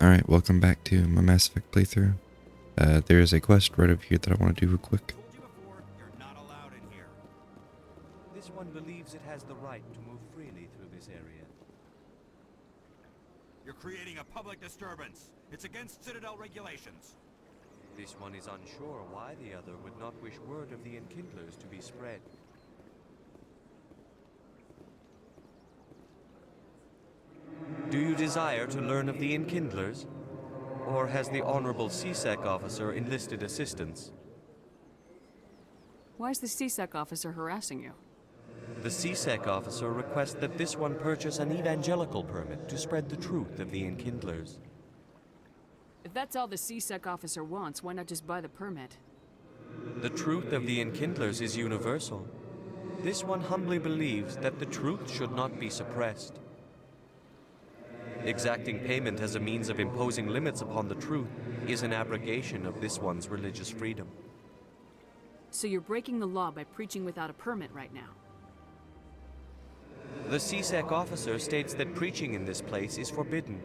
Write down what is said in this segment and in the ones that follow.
Alright, welcome back to my Mass Effect playthrough. There is a quest right over here that I want to do real quick. Told you before, you're not allowed in here. This one believes it has the right to move freely through this area. You're creating a public disturbance. It's against Citadel regulations. This one is unsure why the other would not wish word of the Enkindlers to be spread. Do you desire to learn of the Enkindlers? Or has the Honorable C-Sec officer enlisted assistance? Why is the C-Sec officer harassing you? The C-Sec officer requests that this one purchase an evangelical permit to spread the truth of the Enkindlers. If that's all the C-Sec officer wants, why not just buy the permit? The truth of the Enkindlers is universal. This one humbly believes that the truth should not be suppressed. Exacting payment as a means of imposing limits upon the truth is an abrogation of this one's religious freedom. So you're breaking the law by preaching without a permit right now? The C-Sec officer states that preaching in this place is forbidden,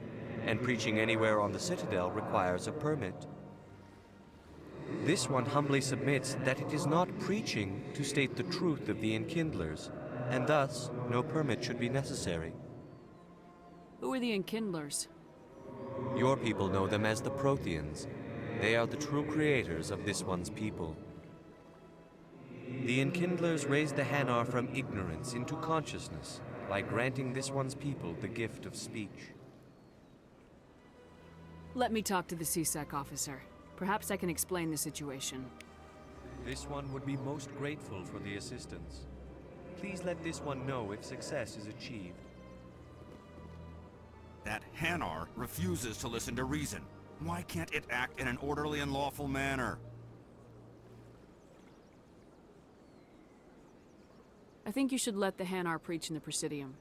and preaching anywhere on the Citadel requires a permit. This one humbly submits that it is not preaching to state the truth of the Enkindlers, and thus no permit should be necessary. Who are the Enkindlers? Your people know them as the Protheans. They are the true creators of this one's people. The Enkindlers raised the Hanar from ignorance into consciousness by granting this one's people the gift of speech. Let me talk to the C-Sec officer. Perhaps I can explain the situation. This one would be most grateful for the assistance. Please let this one know if success is achieved. That Hanar refuses to listen to reason. Why can't it act in an orderly and lawful manner? I think you should let the Hanar preach in the Presidium.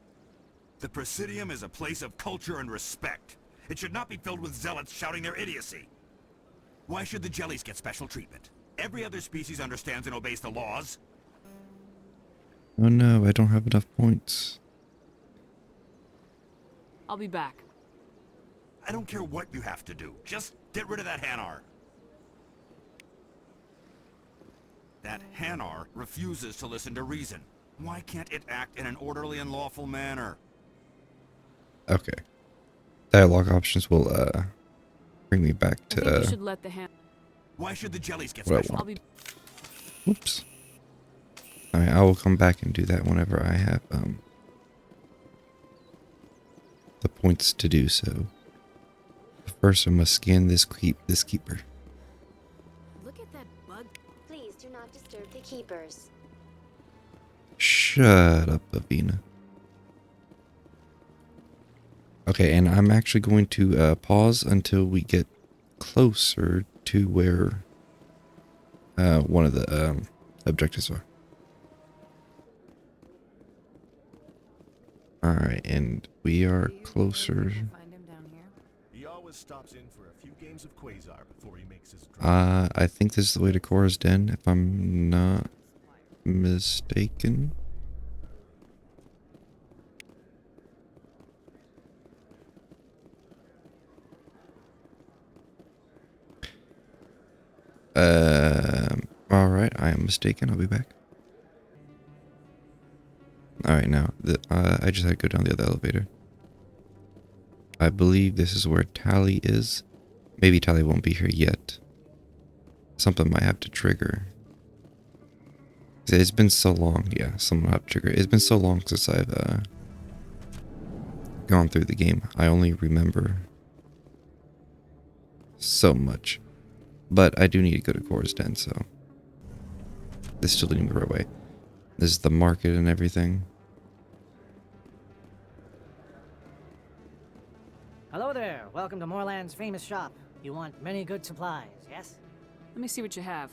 The Presidium is a place of culture and respect. It should not be filled with zealots shouting their idiocy. Why should the jellies get special treatment? Every other species understands and obeys the laws. Oh no, I don't have enough points. I'll be back. I don't care what you have to do. Just get rid of that Hanar. That Hanar refuses to listen to reason. Why can't it act in an orderly and lawful manner? Okay. Dialogue options will, bring me back I think to, you should let the Why should the jellies get what I special? I'll be... Whoops. Alright, I will come back and do that whenever I have, the points to do so. But first, I must scan this keeper. Look at that bug. Please do not disturb the keepers. Shut up, Avina. Okay, and I'm actually going to pause until we get closer to where one of the objectives are. Alright, and we are closer. Find him down here. He always stops in for a few games of Quasar before he makes his drive. I think this is the way to Cora's Den, if I'm not mistaken. Alright, I am mistaken. I'll be back. Alright, now, I just had to go down the other elevator. I believe this is where Tali is. Maybe Tali won't be here yet. Something might have to trigger. It's been so long. Yeah, someone will have to trigger. It's been so long since I've gone through the game. I only remember so much. But I do need to go to Cora's Den, so this still didn't go the right way. This is the market and everything. Hello there. Welcome to Moorland's famous shop. You want many good supplies, yes? Let me see what you have.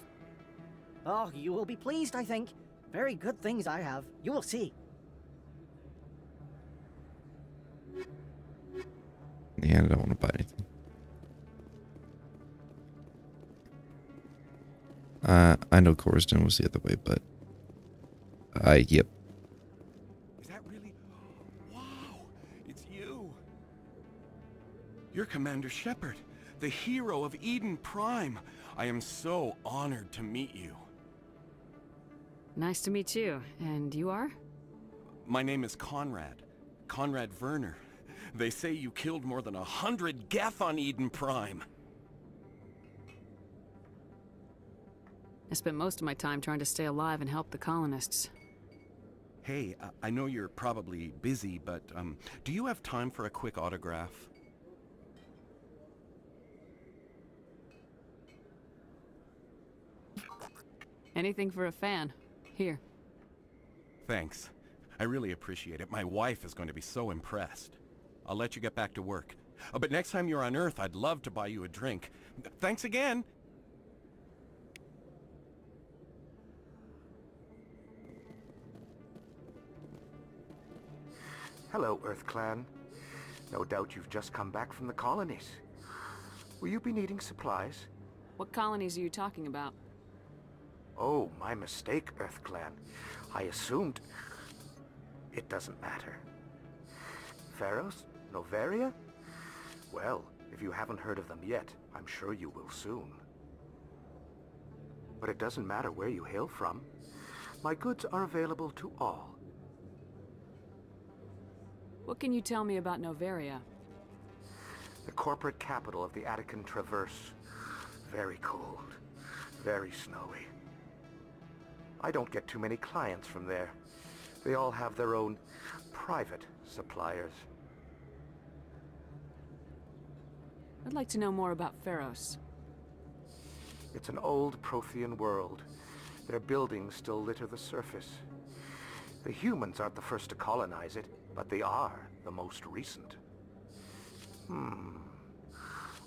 Oh, you will be pleased, I think. Very good things I have. You will see. Yeah, I don't want to buy anything. I know Cora's Den was the other way, but yep. Is that really? Wow, it's you. You're Commander Shepard, the hero of Eden Prime. I am so honored to meet you. Nice to meet you. And you are? My name is Conrad. Conrad Werner. They say you killed more than 100 Geth on Eden Prime. I spent most of my time trying to stay alive and help the colonists. Hey, I know you're probably busy, but do you have time for a quick autograph? Anything for a fan. Here. Thanks. I really appreciate it. My wife is going to be so impressed. I'll let you get back to work. But next time you're on Earth, I'd love to buy you a drink. Thanks again! Hello, Earth Clan. No doubt you've just come back from the colonies. Will you be needing supplies? What colonies are you talking about? Oh, my mistake, Earth Clan. I assumed... It doesn't matter. Pharos? Noveria? Well, if you haven't heard of them yet, I'm sure you will soon. But it doesn't matter where you hail from. My goods are available to all. What can you tell me about Noveria? The corporate capital of the Attican Traverse. Very cold. Very snowy. I don't get too many clients from there. They all have their own private suppliers. I'd like to know more about Pharos. It's an old Prothean world. Their buildings still litter the surface. The humans aren't the first to colonize it, but they are the most recent.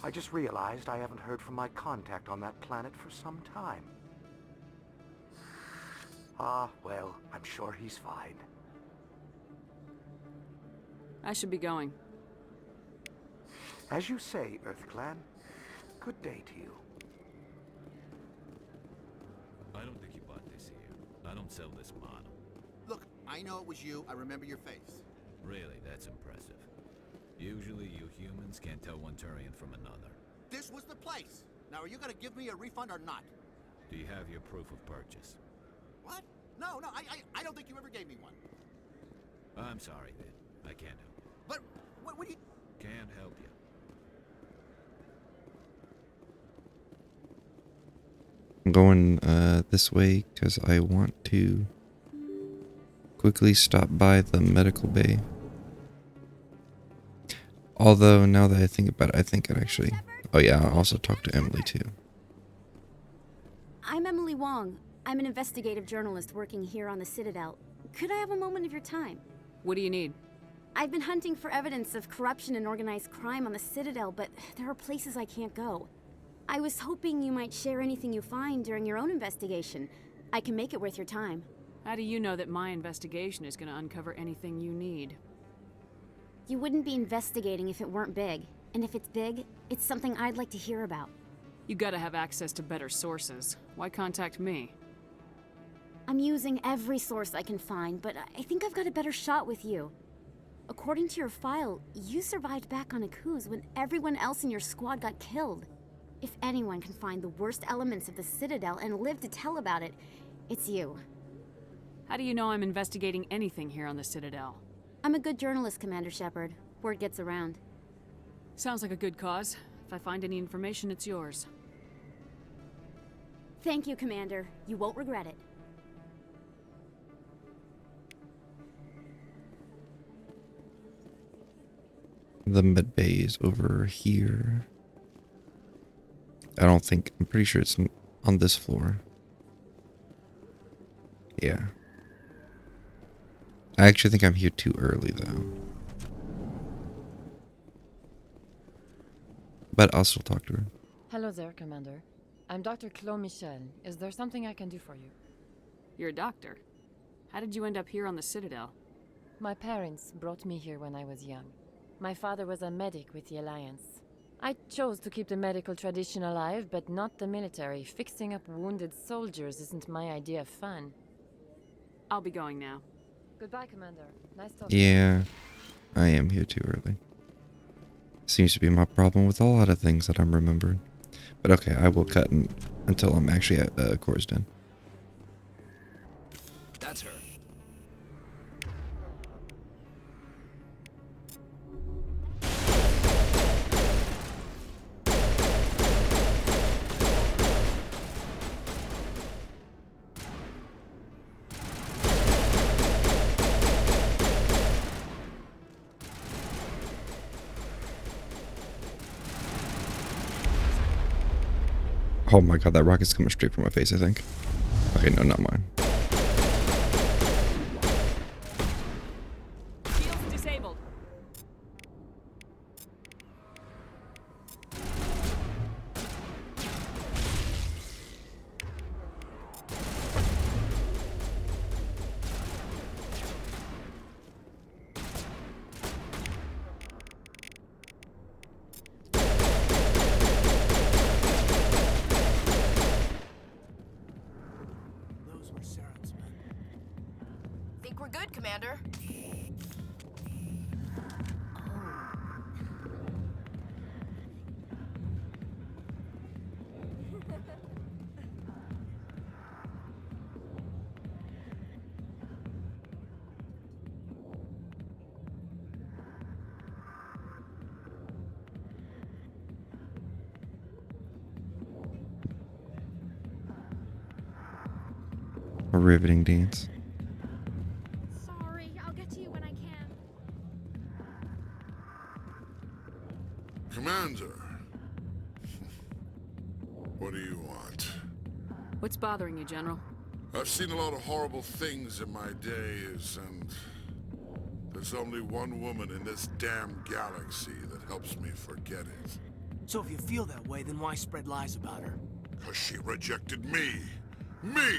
I just realized I haven't heard from my contact on that planet for some time. Ah, well, I'm sure he's fine. I should be going. As you say, Earth Clan. Good day to you. I don't think you bought this here. I don't sell this model. Look, I know it was you. I remember your face. Really, that's impressive. Usually you humans can't tell one Turian from another. This was the place. Now, are you gonna give me a refund or not? Do you have your proof of purchase? What? No, I don't think you ever gave me one. I'm sorry, then. I can't help you. But, what do you... Can't help you. I'm going this way because I want to quickly stop by the medical bay. Although, now that I think about it, I think I'd actually... Oh yeah, I'll also talk to Emily too. I'm Emily Wong. I'm an investigative journalist working here on the Citadel. Could I have a moment of your time? What do you need? I've been hunting for evidence of corruption and organized crime on the Citadel, but there are places I can't go. I was hoping you might share anything you find during your own investigation. I can make it worth your time. How do you know that my investigation is going to uncover anything you need? You wouldn't be investigating if it weren't big. And if it's big, it's something I'd like to hear about. You gotta have access to better sources. Why contact me? I'm using every source I can find, but I think I've got a better shot with you. According to your file, you survived back on Akuz when everyone else in your squad got killed. If anyone can find the worst elements of the Citadel and live to tell about it, it's you. How do you know I'm investigating anything here on the Citadel? I'm a good journalist, Commander Shepard. Word gets around. Sounds like a good cause. If I find any information, it's yours. Thank you, Commander. You won't regret it. The med bay is over here. I'm pretty sure it's on this floor. Yeah. I actually think I'm here too early though. But I'll still talk to her. Hello there, Commander. I'm Dr. Claude Michel. Is there something I can do for you? You're a doctor. How did you end up here on the Citadel? My parents brought me here when I was young. My father was a medic with the Alliance. I chose to keep the medical tradition alive, but not the military. Fixing up wounded soldiers isn't my idea of fun. I'll be going now. Goodbye, Commander. Nice talking. Yeah, I am here too early. Seems to be my problem with a lot of things that I'm remembering. But okay, I will cut until I'm actually at Core's Den. That's her. Oh my god, that rocket's coming straight from my face, I think. Okay, no, not mine. Shields disabled. Think we're good, Commander? A riveting dance. Sorry, I'll get to you when I can. Commander. What do you want? What's bothering you, General? I've seen a lot of horrible things in my days, and there's only one woman in this damn galaxy that helps me forget it. So if you feel that way, then why spread lies about her? 'Cause she rejected me! Me!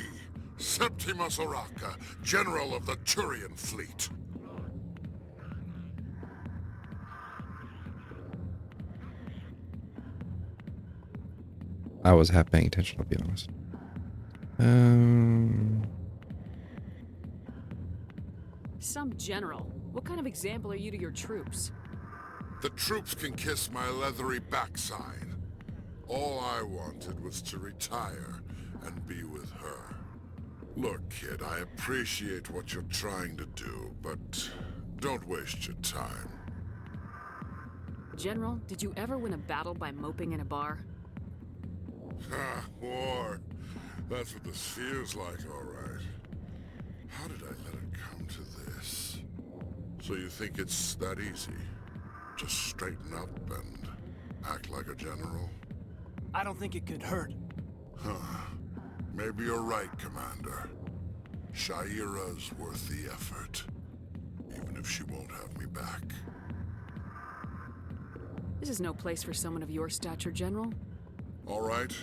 Septimus Oraka, General of the Turian Fleet! I was half paying attention, I'll be honest. Some general. What kind of example are you to your troops? The troops can kiss my leathery backside. All I wanted was to retire and be with her. Look, kid, I appreciate what you're trying to do, but don't waste your time. General, did you ever win a battle by moping in a bar? Ha, war. That's what this feels like, all right. How did I let it come to this? So you think it's that easy? Just straighten up and act like a general? I don't think it could hurt. Huh. Maybe you're right, Commander. Shaira's worth the effort. Even if she won't have me back. This is no place for someone of your stature, General. All right.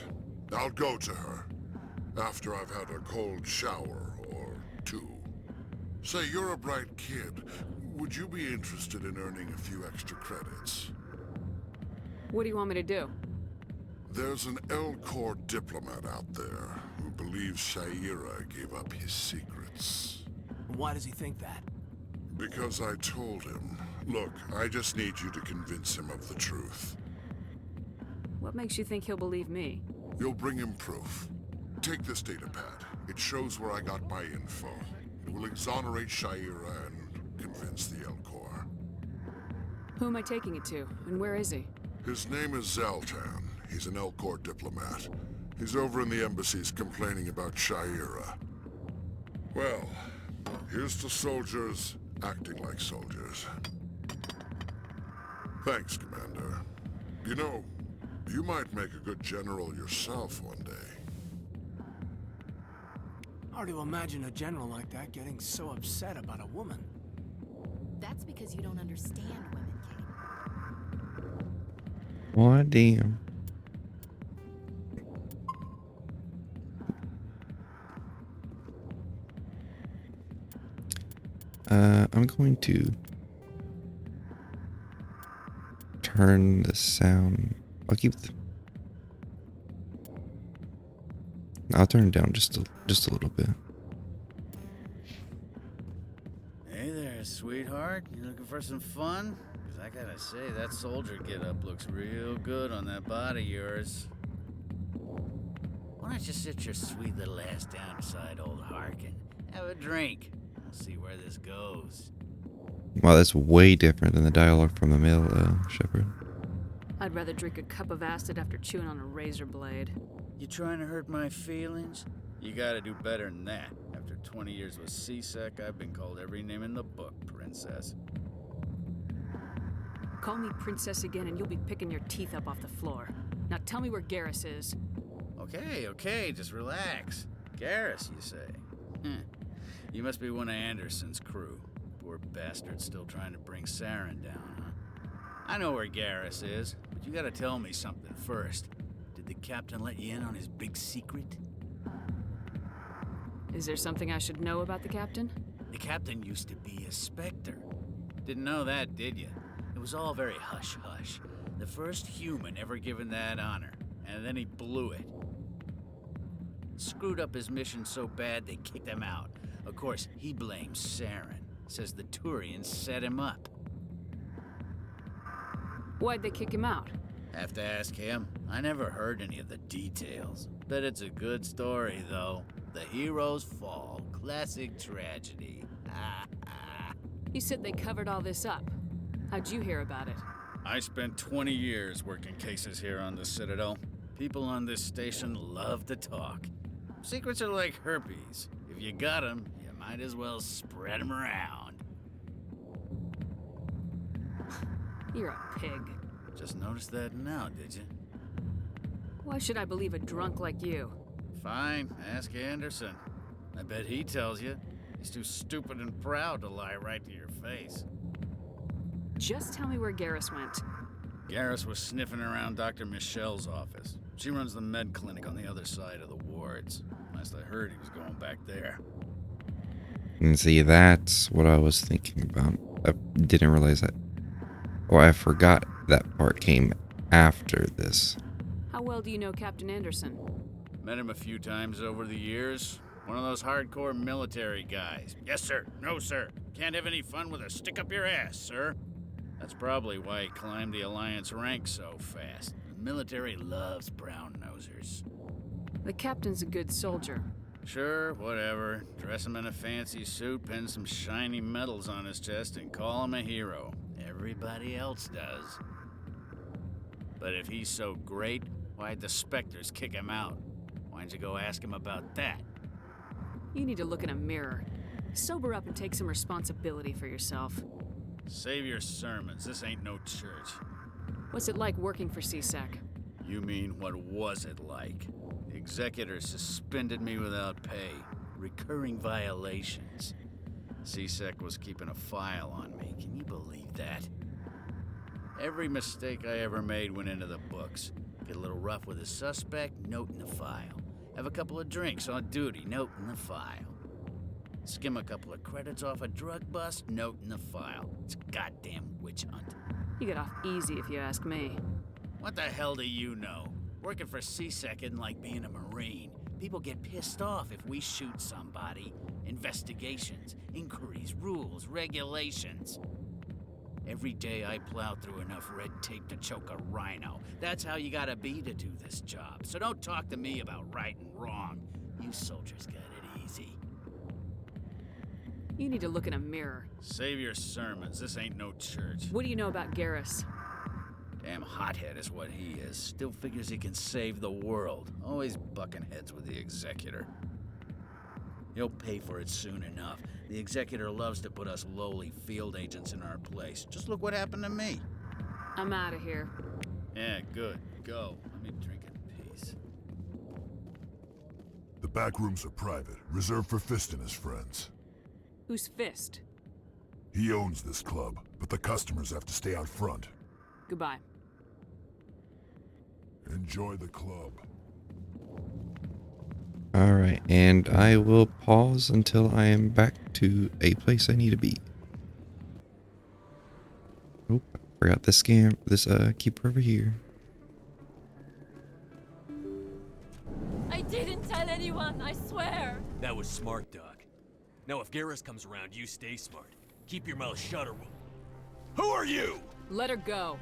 I'll go to her. After I've had a cold shower or two. Say, you're a bright kid. Would you be interested in earning a few extra credits? What do you want me to do? There's an Elcor diplomat out there who believes Shaira gave up his secrets. Why does he think that? Because I told him. Look, I just need you to convince him of the truth. What makes you think he'll believe me? You'll bring him proof. Take this datapad. It shows where I got my info. It will exonerate Shaira and convince the Elcor. Who am I taking it to, and where is he? His name is Zaltan. He's an Elcor diplomat. He's over in the embassies complaining about Shaira. Well, here's to soldiers acting like soldiers. Thanks, Commander. You know, you might make a good general yourself one day. Hard to imagine a general like that getting so upset about a woman. That's because you don't understand women, Kate. What damn. I'm going to turn the sound. I'll keep the. I'll turn it down just a little bit. Hey there, sweetheart. You looking for some fun? 'Cause I gotta say, that soldier get-up looks real good on that body of yours. Why don't you sit your sweet little ass down beside old Harkin? Have a drink. We'll see where this goes. Wow, that's way different than the dialogue from the male shepherd. I'd rather drink a cup of acid after chewing on a razor blade. You trying to hurt my feelings? You gotta do better than that. After 20 years with C-Sec, I've been called every name in the book, princess. Call me princess again and you'll be picking your teeth up off the floor. Now tell me where Garrus is. Okay, just relax. Garrus, you say? You must be one of Anderson's crew. Poor bastard still trying to bring Saren down, huh? I know where Garrus is, but you gotta tell me something first. Did the captain let you in on his big secret? Is there something I should know about the captain? The captain used to be a Spectre. Didn't know that, did you? It was all very hush-hush. The first human ever given that honor, and then he blew it. Screwed up his mission so bad they kicked him out. Of course, he blames Saren. Says the Turians set him up. Why'd they kick him out? Have to ask him. I never heard any of the details. Bet it's a good story, though. The hero's fall. Classic tragedy. You said they covered all this up. How'd you hear about it? I spent 20 years working cases here on the Citadel. People on this station love to talk. Secrets are like herpes. If you got them, you might as well spread them around. You're a pig. Just noticed that now, did you? Why should I believe a drunk like you? Fine, ask Anderson. I bet he tells you. He's too stupid and proud to lie right to your face. Just tell me where Garrus went. Garrus was sniffing around Dr. Michelle's office. She runs the med clinic on the other side of the wards. Last I heard, he was going back there. And see, that's what I was thinking about. I didn't realize that. Or I forgot that part came after this. How well do you know Captain Anderson? Met him a few times over the years. One of those hardcore military guys. Yes, sir. No, sir. Can't have any fun with a stick up your ass, sir. That's probably why he climbed the Alliance ranks so fast. The military loves brown-nosers. The captain's a good soldier. Sure, whatever. Dress him in a fancy suit, pin some shiny medals on his chest, and call him a hero. Everybody else does. But if he's so great, why'd the Spectres kick him out? Why'd you go ask him about that? You need to look in a mirror. Sober up and take some responsibility for yourself. Save your sermons. This ain't no church. What's it like working for C-Sec? You mean, what was it like? The executor suspended me without pay. Recurring violations. C-Sec was keeping a file on me. Can you believe that? Every mistake I ever made went into the books. Get a little rough with a suspect, note in the file. Have a couple of drinks on duty, note in the file. Skim a couple of credits off a drug bust, note in the file. It's a goddamn witch hunt. You get off easy if you ask me. What the hell do you know? Working for C-Sec isn't like being a Marine. People get pissed off if we shoot somebody. Investigations, inquiries, rules, regulations. Every day I plow through enough red tape to choke a rhino. That's how you gotta be to do this job. So don't talk to me about right and wrong. You soldiers got it easy. You need to look in a mirror. Save your sermons. This ain't no church. What do you know about Garrus? Damn hothead is what he is. Still figures he can save the world. Always bucking heads with the executor. He'll pay for it soon enough. The executor loves to put us lowly field agents in our place. Just look what happened to me. I'm out of here. Yeah, good. Go. Let me drink in peace. The back rooms are private, reserved for Fist and his friends. Who's Fist? He owns this club, but the customers have to stay out front. Goodbye. Enjoy the club. Alright, and I will pause until I am back to a place I need to be. Oh, forgot this keeper over here. I didn't tell anyone, I swear. That was smart, Doc. Now if Garrus comes around, you stay smart. Keep your mouth shut or we'll... Who are you? Let her go.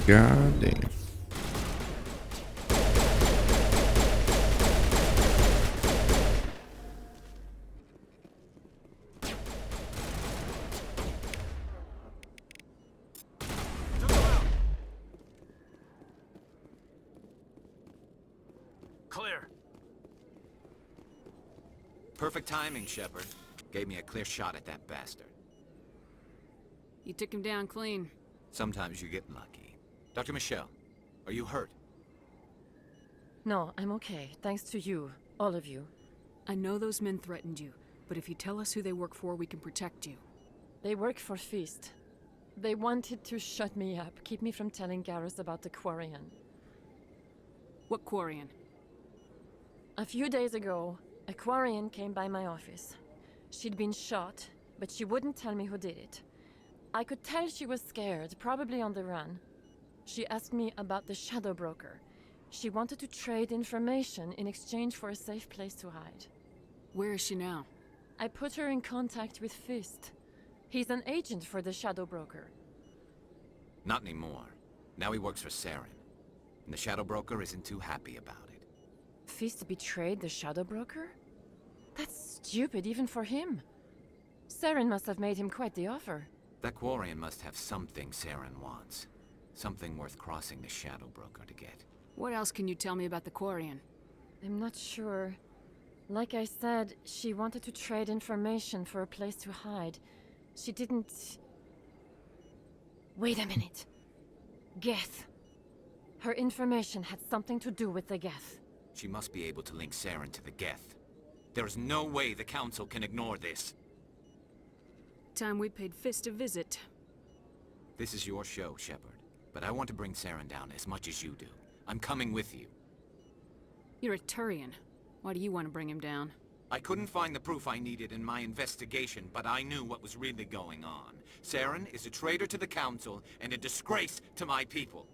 God damn. Clear. Perfect timing, Shepard. Gave me a clear shot at that bastard. You took him down clean. Sometimes you get lucky. Dr. Michelle, are you hurt? No, I'm okay. Thanks to you. All of you. I know those men threatened you, but if you tell us who they work for, we can protect you. They work for Feast. They wanted to shut me up, keep me from telling Garrus about the Quarian. What Quarian? A few days ago, a Quarian came by my office. She'd been shot, but she wouldn't tell me who did it. I could tell she was scared, probably on the run. She asked me about the Shadow Broker. She wanted to trade information in exchange for a safe place to hide. Where is she now? I put her in contact with Fist. He's an agent for the Shadow Broker. Not anymore. Now he works for Saren. And the Shadow Broker isn't too happy about it. Fist betrayed the Shadow Broker? That's stupid even for him. Saren must have made him quite the offer. That Quarian must have something Saren wants. Something worth crossing the Shadow Broker to get. What else can you tell me about the Quarian? I'm not sure. Like I said, she wanted to trade information for a place to hide. She didn't... Wait a minute. Geth. Her information had something to do with the Geth. She must be able to link Saren to the Geth. There is no way the Council can ignore this. Time we paid Fist a visit. This is your show, Shepard. But I want to bring Saren down as much as you do. I'm coming with you. You're a Turian. Why do you want to bring him down? I couldn't find the proof I needed in my investigation, but I knew what was really going on. Saren is a traitor to the Council and a disgrace to my people.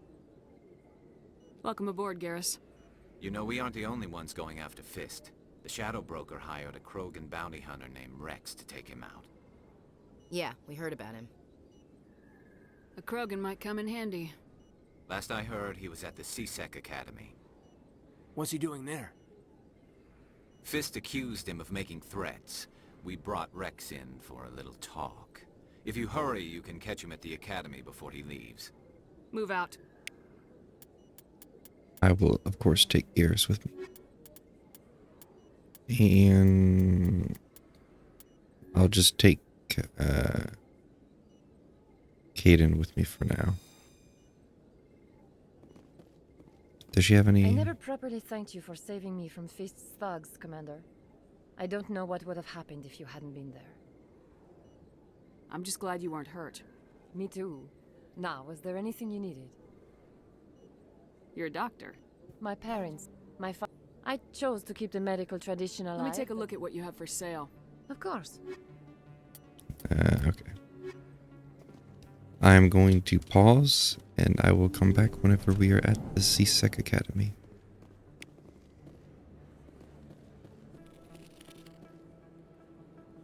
Welcome aboard, Garrus. You know, we aren't the only ones going after Fist. The Shadow Broker hired a Krogan bounty hunter named Rex to take him out. Yeah, we heard about him. A Krogan might come in handy. Last I heard, he was at the CSEC Academy. What's he doing there? Fist accused him of making threats. We brought Rex in for a little talk. If you hurry, you can catch him at the Academy before he leaves. Move out. I will, of course, take Garrus with me. And I'll just take Kaidan with me for now. Does she have any... I never properly thanked you for saving me from Fist's thugs, Commander. I don't know what would have happened if you hadn't been there. I'm just glad you weren't hurt. Me too. Now, was there anything you needed? You're a doctor. My parents, my father. I chose to keep the medical tradition alive. Let me take a look at what you have for sale. Of course. Okay. I'm going to pause, and I will come back whenever we are at the CSEC Academy.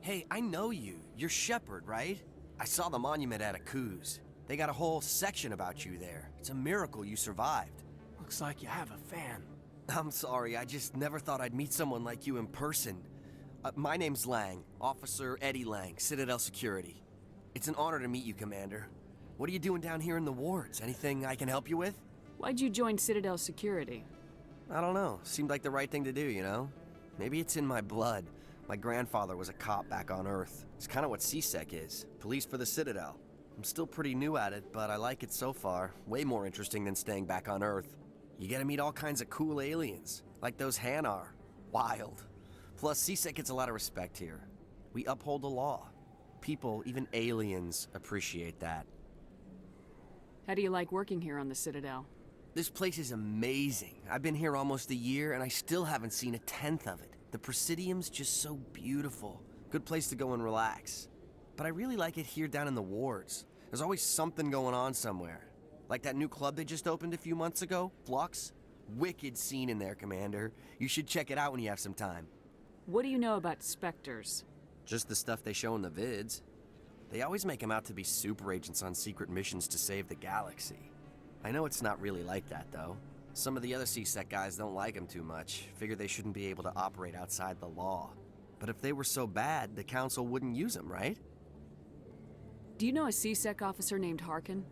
Hey, I know you. You're Shepard, right? I saw the monument at Akuz. They got a whole section about you there. It's a miracle you survived. Looks like you have a fan. I'm sorry, I just never thought I'd meet someone like you in person. My name's Lang, Officer Eddie Lang, Citadel Security. It's an honor to meet you, Commander. What are you doing down here in the wards? Anything I can help you with? Why'd you join Citadel Security? I don't know. Seemed like the right thing to do, you know? Maybe it's in my blood. My grandfather was a cop back on Earth. It's kind of what CSEC is. Police for the Citadel. I'm still pretty new at it, but I like it so far. Way more interesting than staying back on Earth. You get to meet all kinds of cool aliens, like those Hanar. Wild. Plus, CSEC gets a lot of respect here. We uphold the law. People, even aliens, appreciate that. How do you like working here on the Citadel? This place is amazing. I've been here almost a year, and I still haven't seen a tenth of it. The Presidium's just so beautiful. Good place to go and relax. But I really like it here down in the wards. There's always something going on somewhere. Like that new club they just opened a few months ago, Flux. Wicked scene in there, Commander. You should check it out when you have some time. What do you know about specters? Just the stuff they show in the vids. They always make them out to be super agents on secret missions to save the galaxy. I know it's not really like that, though. Some of the other CSEC guys don't like them too much, figure they shouldn't be able to operate outside the law. But if they were so bad, the Council wouldn't use them, right? Do you know a CSEC officer named Harkin?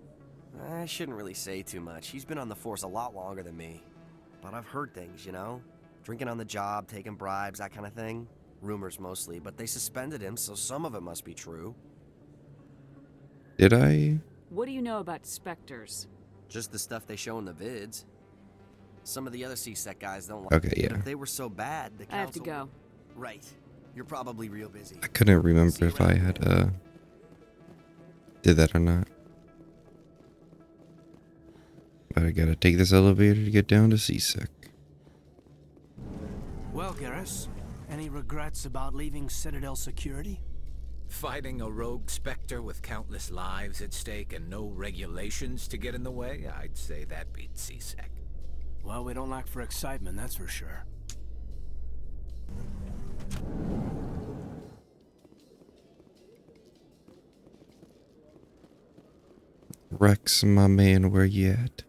I shouldn't really say too much. He's been on the force a lot longer than me. But I've heard things, you know? Drinking on the job, taking bribes, that kind of thing. Rumors mostly, but they suspended him, so some of it must be true. Did I? What do you know about specters? Just the stuff they show in the vids. Some of the other CSEC guys don't like Okay, it. yeah. But if they were so bad, the Council... I have to go. Right. You're probably real busy. I couldn't remember if I had did that or not. But I gotta take this elevator to get down to CSEC. Well, Garrus, any regrets about leaving Citadel security? Fighting a rogue Spectre with countless lives at stake and no regulations to get in the way? I'd say that beats CSEC. Well, we don't lack for excitement, that's for sure. Rex, my man, where you at?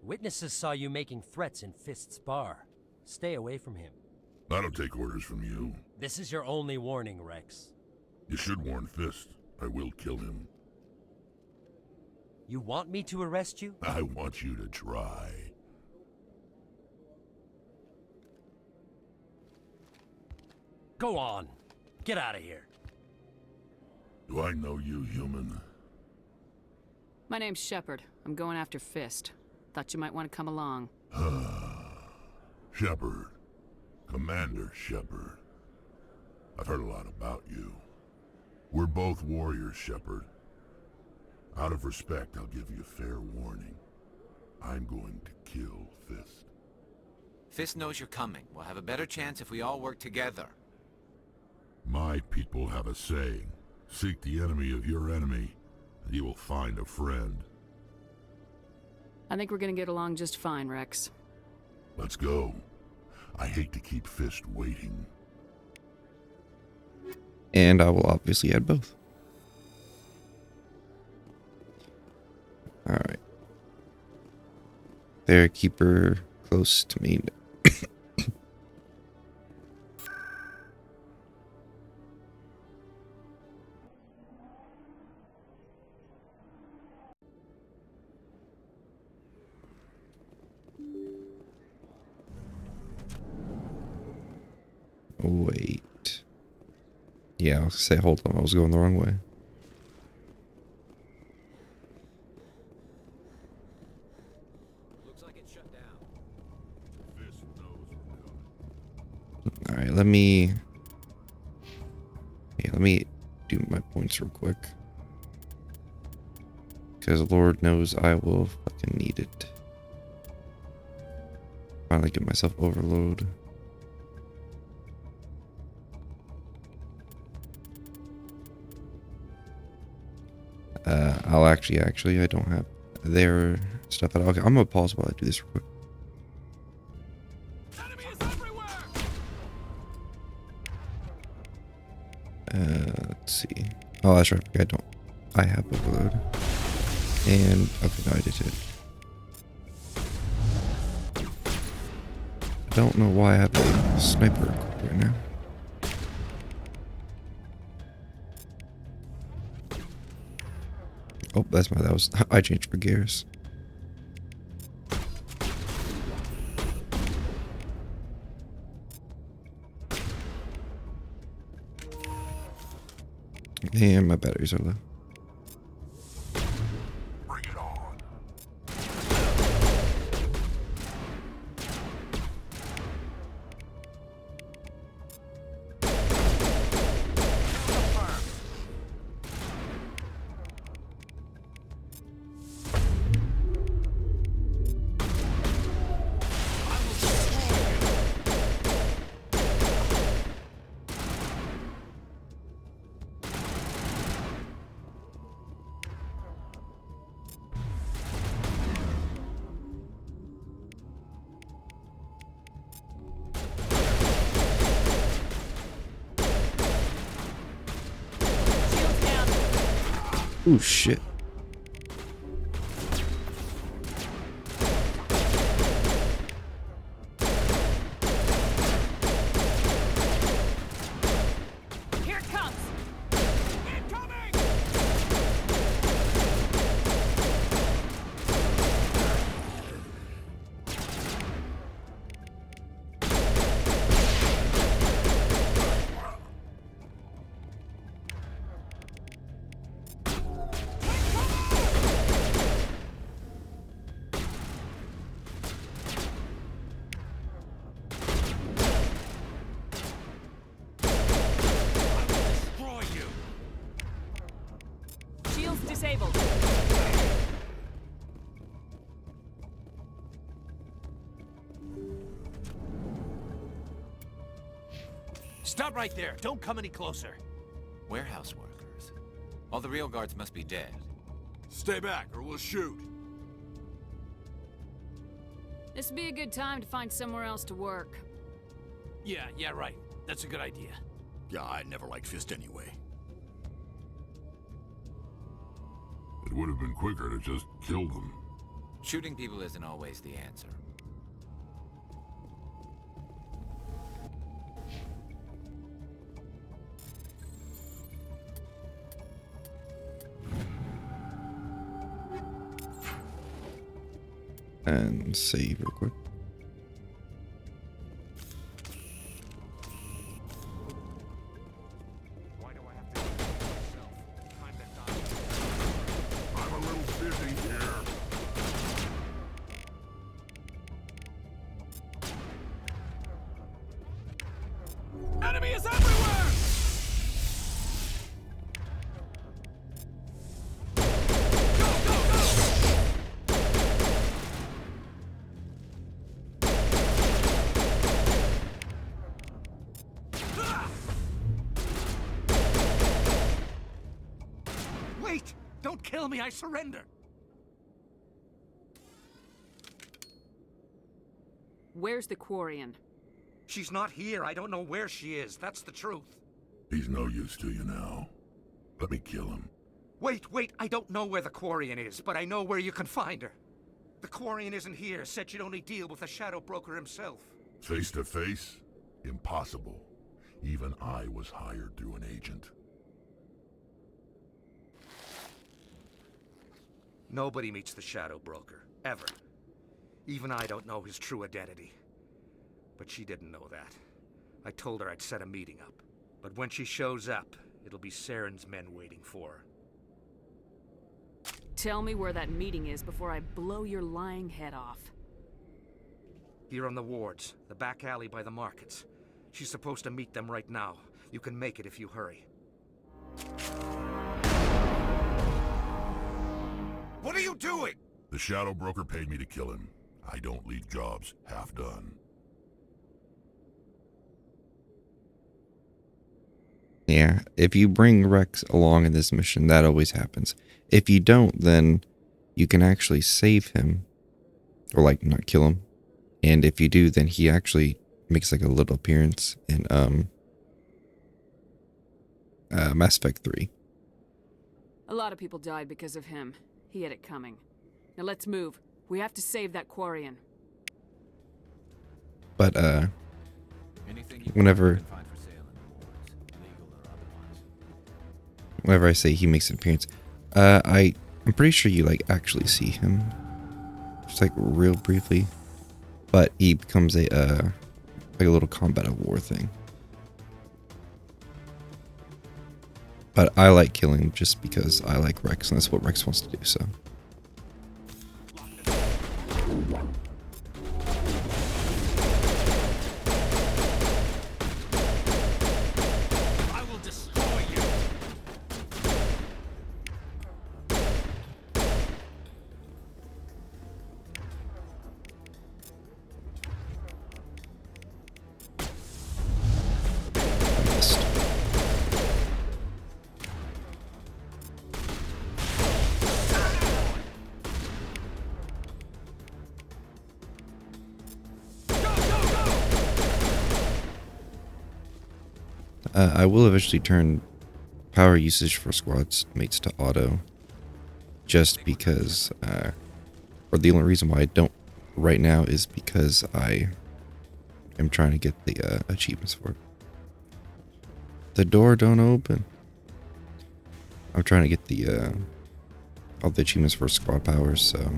Witnesses saw you making threats in Fist's bar. Stay away from him. I don't take orders from you. This is your only warning, Rex. You should warn Fist. I will kill him. You want me to arrest you? I want you to try. Go on. Get out of here. Do I know you, human? My name's Shepard. I'm going after Fist. Thought you might want to come along. Shepard. Commander Shepard. I've heard a lot about you. We're both warriors, Shepard. Out of respect, I'll give you a fair warning. I'm going to kill Fist. Fist knows you're coming. We'll have a better chance if we all work together. My people have a saying. Seek the enemy of your enemy, and you will find a friend. I think we're gonna get along just fine, Rex. Let's go. I hate to keep Fist waiting. And I will obviously add both. Alright. There, keeper close to me. Wait. Yeah, I was gonna say, hold on, I was going the wrong way. Looks like it's shut down. Fist knows we're coming. Alright, let me do my points real quick. Because Lord knows I will fucking need it. Finally get myself overload. I'll actually, I don't have their stuff at all. Okay, I'm gonna pause while I do this real quick. Let's see. Oh, that's right. I have overload. And, okay, no, I did it. I don't know why I have a sniper equipped right now. Oh, I changed for gears. And my batteries are low. Bring it on. Oh shit. Here it comes! Shields disabled. Stop right there. Don't come any closer. Warehouse workers. All the real guards must be dead. Stay back or we'll shoot. This would be a good time to find somewhere else to work. Yeah, right. That's a good idea. Yeah, I never liked Fist anyway. It would have been quicker to just kill them. Shooting people isn't always the answer. And save real quick. I'm a little busy here. Enemy is everywhere! Wait! Don't kill me, I surrender! Where's the Quarian? She's not here. I don't know where she is. That's the truth. He's no use to you now. Let me kill him. Wait. I don't know where the Quarian is, but I know where you can find her. The Quarian isn't here. Said she'd only deal with the Shadow Broker himself. Face to face? Impossible. Even I was hired through an agent. Nobody meets the Shadow Broker. Ever. Even I don't know his true identity. But she didn't know that. I told her I'd set a meeting up. But when she shows up, it'll be Saren's men waiting for her. Tell me where that meeting is before I blow your lying head off. Here on the wards, the back alley by the markets. She's supposed to meet them right now. You can make it if you hurry. What are you doing? The Shadow Broker paid me to kill him. I don't leave jobs half done. Yeah, if you bring Rex along in this mission, that always happens. If you don't, then you can actually save him. Or, like, not kill him. And if you do, then he actually makes, like, a little appearance in, Mass Effect 3. A lot of people died because of him. He had it coming. Now let's move. We have to save that Quarian. But, whenever I say he makes an appearance, I'm pretty sure you, like, actually see him. Just, like, real briefly. But he becomes like a little combat of war thing. But I like killing him just because I like Rex, and that's what Rex wants to do, so. I will destroy you! I will eventually turn power usage for squads mates to auto, just because, or the only reason why I don't right now is because I am trying to get the achievements for it. The door don't open. I'm trying to get the all the achievements for squad powers, so.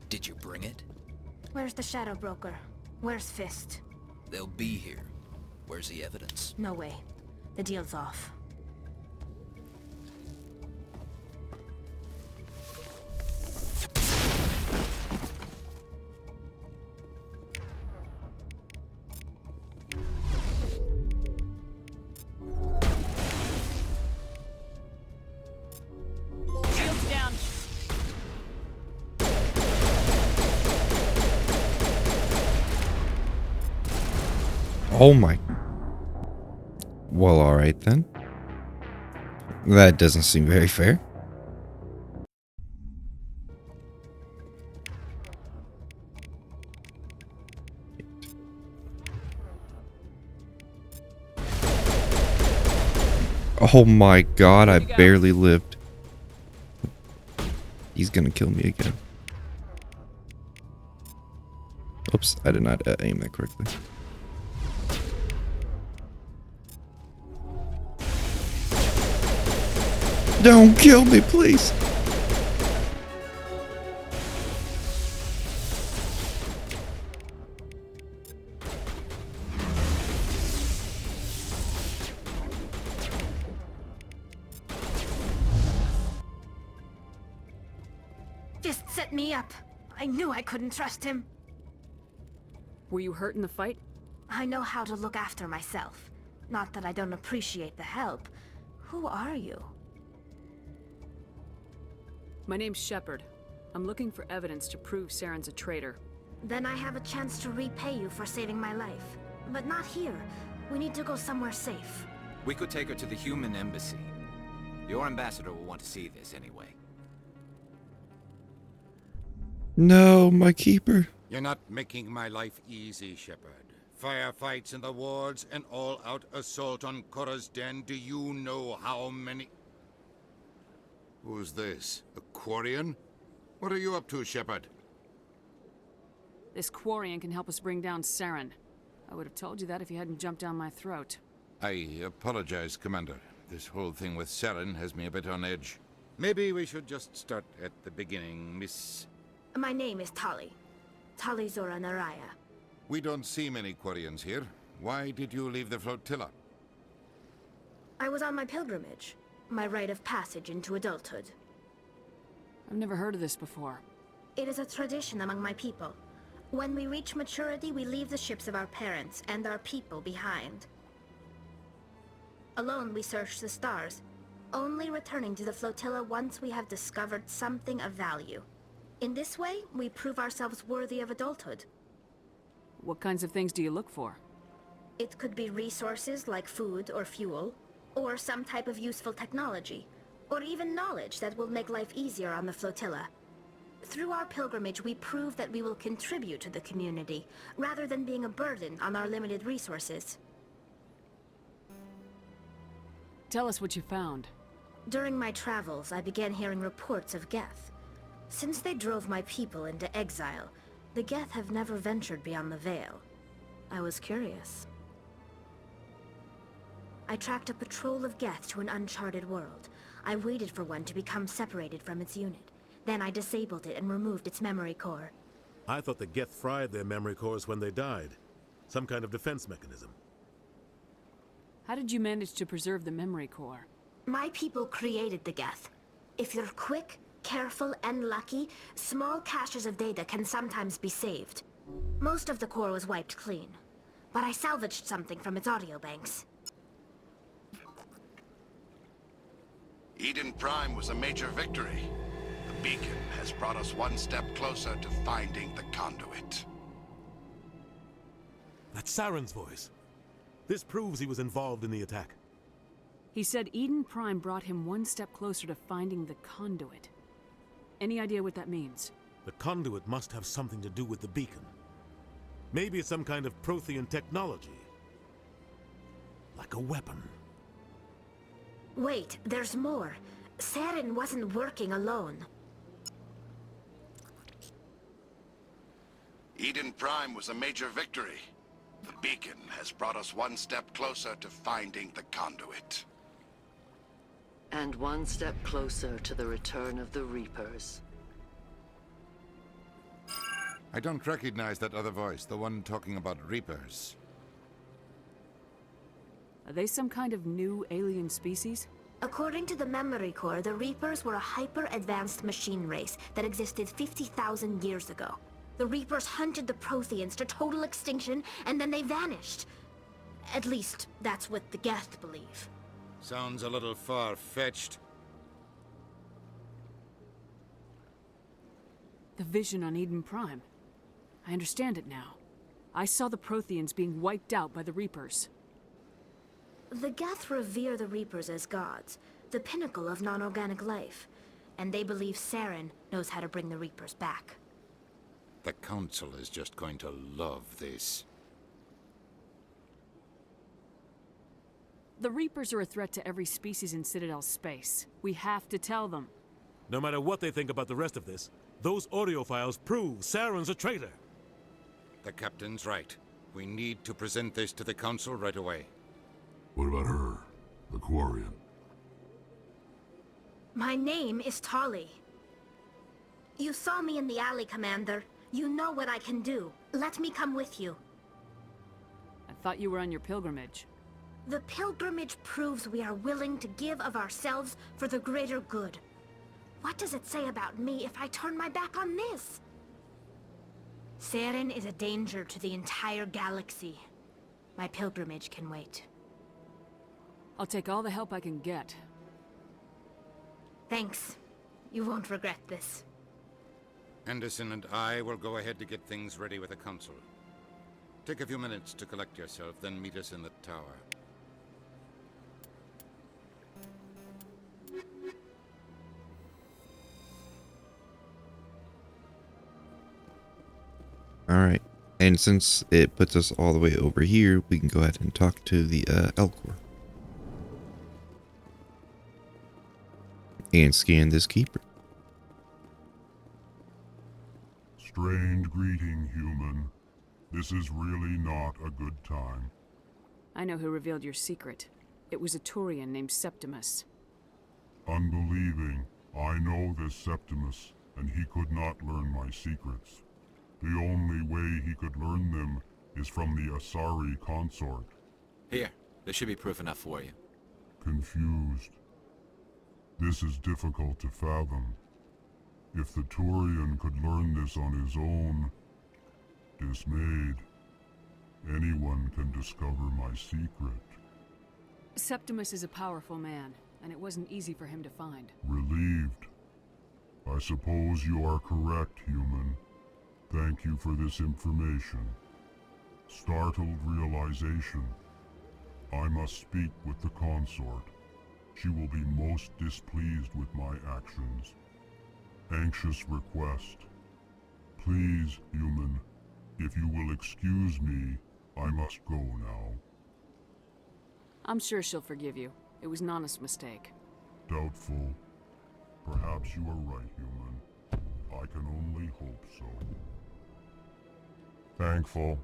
Did you bring it? Where's the Shadow Broker? Where's Fist? They'll be here. Where's the evidence? No way. The deal's off. Shields down. Oh my. Well, alright then. That doesn't seem very fair. Oh my god, I barely lived. He's gonna kill me again. Oops, I did not aim that correctly. Don't kill me, please. Just set me up. I knew I couldn't trust him. Were you hurt in the fight? I know how to look after myself. Not that I don't appreciate the help. Who are you? My name's Shepard. I'm looking for evidence to prove Saren's a traitor. Then I have a chance to repay you for saving my life. But not here. We need to go somewhere safe. We could take her to the human embassy. Your ambassador will want to see this anyway. No, my keeper. You're not making my life easy, Shepard. Firefights in the wards, an all-out assault on Korra's den. Do you know how many... Who's this? A Quarian? What are you up to, Shepard? This Quarian can help us bring down Saren. I would have told you that if you hadn't jumped down my throat. I apologize, Commander. This whole thing with Saren has me a bit on edge. Maybe we should just start at the beginning, Miss... My name is Tali. Tali Zora Naraya. We don't see many Quarians here. Why did you leave the flotilla? I was on my pilgrimage. My rite of passage into adulthood. I've never heard of this before. It is a tradition among my people. When we reach maturity, we leave the ships of our parents and our people behind. Alone, we search the stars, only returning to the flotilla once we have discovered something of value. In this way, we prove ourselves worthy of adulthood. What kinds of things do you look for? It could be resources like food or fuel, or some type of useful technology, or even knowledge that will make life easier on the flotilla. Through our pilgrimage, we prove that we will contribute to the community, rather than being a burden on our limited resources. Tell us what you found. During my travels, I began hearing reports of Geth. Since they drove my people into exile, the Geth have never ventured beyond the Veil. I was curious. I tracked a patrol of Geth to an uncharted world. I waited for one to become separated from its unit. Then I disabled it and removed its memory core. I thought the Geth fried their memory cores when they died. Some kind of defense mechanism. How did you manage to preserve the memory core? My people created the Geth. If you're quick, careful, and lucky, small caches of data can sometimes be saved. Most of the core was wiped clean, but I salvaged something from its audio banks. Eden Prime was a major victory. The beacon has brought us one step closer to finding the conduit. That's Saren's voice. This proves he was involved in the attack. He said Eden Prime brought him one step closer to finding the conduit. Any idea what that means? The conduit must have something to do with the beacon. Maybe it's some kind of Prothean technology. like a weapon. Wait, there's more. Saren wasn't working alone. Eden Prime was a major victory. The beacon has brought us one step closer to finding the conduit. And one step closer to the return of the Reapers. I don't recognize that other voice, the one talking about Reapers. Are they some kind of new alien species? According to the Memory Core, the Reapers were a hyper-advanced machine race that existed 50,000 years ago. The Reapers hunted the Protheans to total extinction, and then they vanished. At least, that's what the Geth believe. Sounds a little far-fetched. The vision on Eden Prime. I understand it now. I saw the Protheans being wiped out by the Reapers. The Geth revere the Reapers as gods, the pinnacle of non-organic life. And they believe Saren knows how to bring the Reapers back. The Council is just going to love this. The Reapers are a threat to every species in Citadel space. We have to tell them. No matter what they think about the rest of this, those audio files prove Saren's a traitor. The Captain's right. We need to present this to the Council right away. What about her, the Quarian? My name is Tali. You saw me in the alley, Commander. You know what I can do. Let me come with you. I thought you were on your pilgrimage. The pilgrimage proves we are willing to give of ourselves for the greater good. What does it say about me if I turn my back on this? Saren is a danger to the entire galaxy. My pilgrimage can wait. I'll take all the help I can get. Thanks. You won't regret this. Anderson and I will go ahead to get things ready with the Council. Take a few minutes to collect yourself, then meet us in the tower. Alright, and since it puts us all the way over here, we can go ahead and talk to the Elcor. And scan this keeper. Strange greeting, human. This is really not a good time. I know who revealed your secret. It was a Turian named Septimus. Unbelieving, I know this Septimus, and he could not learn my secrets. The only way he could learn them is from the Asari consort. Here, there should be proof enough for you. Confused. This is difficult to fathom. If the Turian could learn this on his own, dismayed, anyone can discover my secret. Septimus is a powerful man, and it wasn't easy for him to find. Relieved. I suppose you are correct, human. Thank you for this information. Startled realization. I must speak with the consort. She will be most displeased with my actions. Anxious request. Please, human, if you will excuse me, I must go now. I'm sure she'll forgive you. It was an honest mistake. Doubtful. Perhaps you are right, human. I can only hope so. Thankful.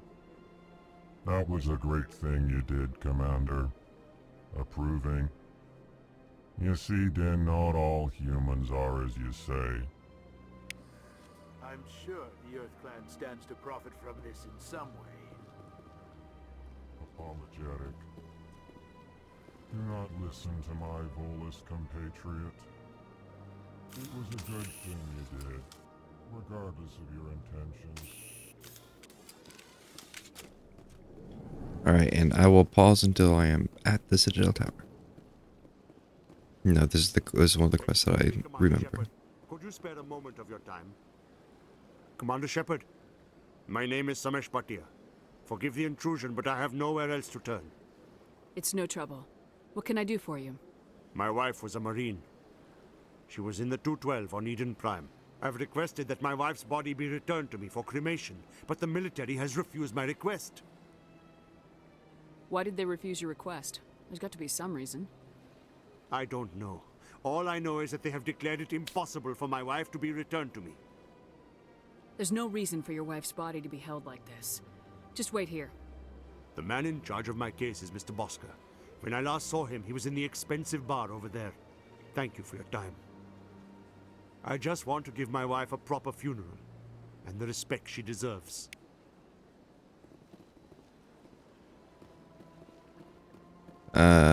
That was a great thing you did, Commander. Approving. You see, then not all humans are as you say. I'm sure the Earth Clan stands to profit from this in some way. Apologetic. Do not listen to my Volus compatriot. It was a good thing you did, regardless of your intentions. Alright, and I will pause until I am at the Citadel Tower. No, this is one of the quests that I remember. Shepard, could you spare a moment of your time? Commander Shepard, my name is Samesh Bhatia. Forgive the intrusion, but I have nowhere else to turn. It's no trouble. What can I do for you? My wife was a Marine. She was in the 212 on Eden Prime. I've requested that my wife's body be returned to me for cremation, but the military has refused my request. Why did they refuse your request? There's got to be some reason. I don't know. All I know is that they have declared it impossible for my wife to be returned to me. There's no reason for your wife's body to be held like this. Just wait here. The man in charge of my case is Mr. Bosker. When I last saw him, he was in the expensive bar over there. Thank you for your time. I just want to give my wife a proper funeral, and the respect she deserves.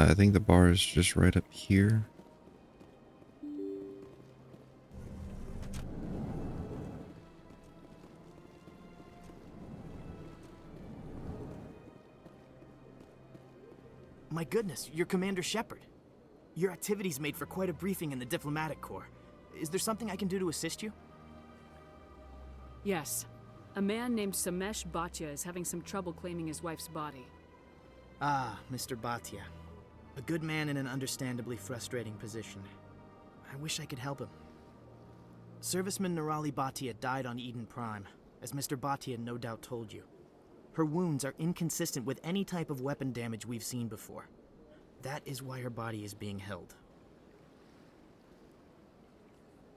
I think the bar is just right up here. My goodness, you're Commander Shepard. Your activities made for quite a briefing in the diplomatic corps. Is there something I can do to assist you? Yes. A man named Samesh Bhatia is having some trouble claiming his wife's body. Ah, Mr. Bhatia. A good man in an understandably frustrating position. I wish I could help him. Serviceman Nirali Bhatia died on Eden Prime, as Mr. Bhatia no doubt told you. Her wounds are inconsistent with any type of weapon damage we've seen before. That is why her body is being held.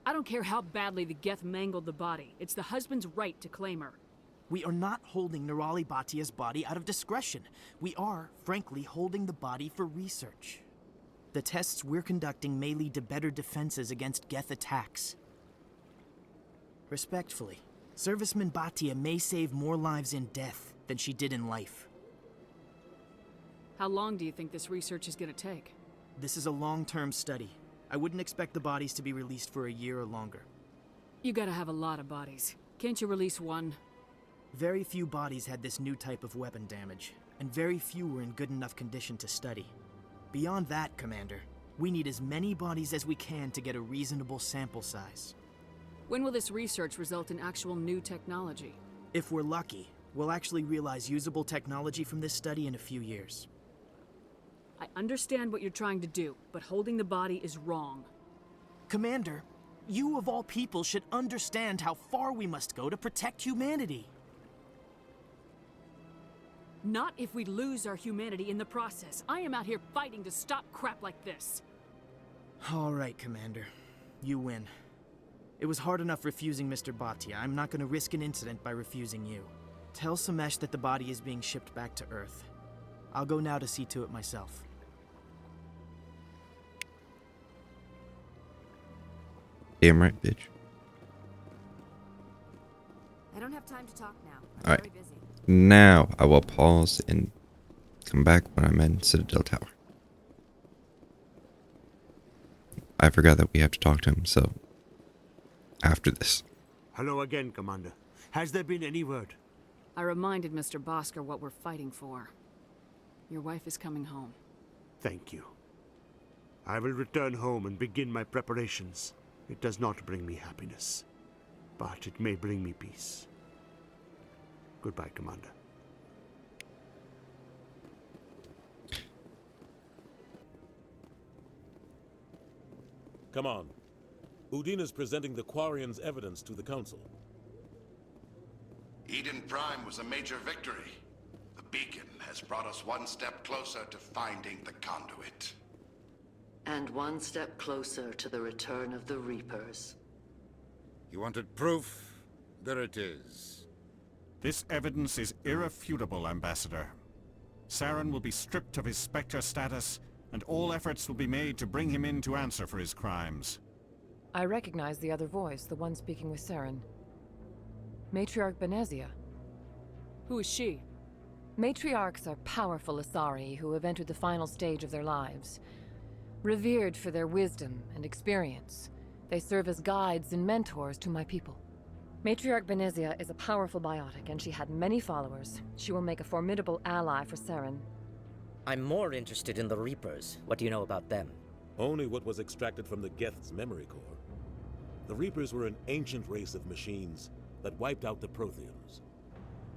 I don't care how badly the Geth mangled the body. It's the husband's right to claim her. We are not holding Nirali Bhatia's body out of discretion. We are, frankly, holding the body for research. The tests we're conducting may lead to better defenses against Geth attacks. Respectfully, Serviceman Bhatia may save more lives in death than she did in life. How long do you think this research is going to take? This is a long-term study. I wouldn't expect the bodies to be released for a year or longer. You gotta have a lot of bodies. Can't you release one? Very few bodies had this new type of weapon damage, and very few were in good enough condition to study. Beyond that, Commander, we need as many bodies as we can to get a reasonable sample size. When will this research result in actual new technology? If we're lucky, we'll actually realize usable technology from this study in a few years. I understand what you're trying to do, but holding the body is wrong. Commander, you of all people should understand how far we must go to protect humanity. Not if we lose our humanity in the process. I am out here fighting to stop crap like this. All right, Commander. You win. It was hard enough refusing Mr. Bhatia. I'm not going to risk an incident by refusing you. Tell Samesh that the body is being shipped back to Earth. I'll go now to see to it myself. Damn right, bitch. I don't have time to talk now. I'm All very right. busy. Now I will pause and come back when I'm in Citadel Tower. I forgot that we have to talk to him, so after this. Hello again, Commander. Has there been any word? I reminded Mr. Bosker what we're fighting for. Your wife is coming home. Thank you. I will return home and begin my preparations. It does not bring me happiness, but it may bring me peace. Goodbye, Commander. Come on. Udine is presenting the Quarians' evidence to the Council. Eden Prime was a major victory. The beacon has brought us one step closer to finding the conduit. And one step closer to the return of the Reapers. You wanted proof? There it is. This evidence is irrefutable, Ambassador. Saren will be stripped of his Spectre status, and all efforts will be made to bring him in to answer for his crimes. I recognize the other voice, the one speaking with Saren. Matriarch Benezia. Who is she? Matriarchs are powerful Asari who have entered the final stage of their lives. Revered for their wisdom and experience, they serve as guides and mentors to my people. Matriarch Benezia is a powerful biotic, and she had many followers. She will make a formidable ally for Saren. I'm more interested in the Reapers. What do you know about them? Only what was extracted from the Geth's memory core. The Reapers were an ancient race of machines that wiped out the Protheans.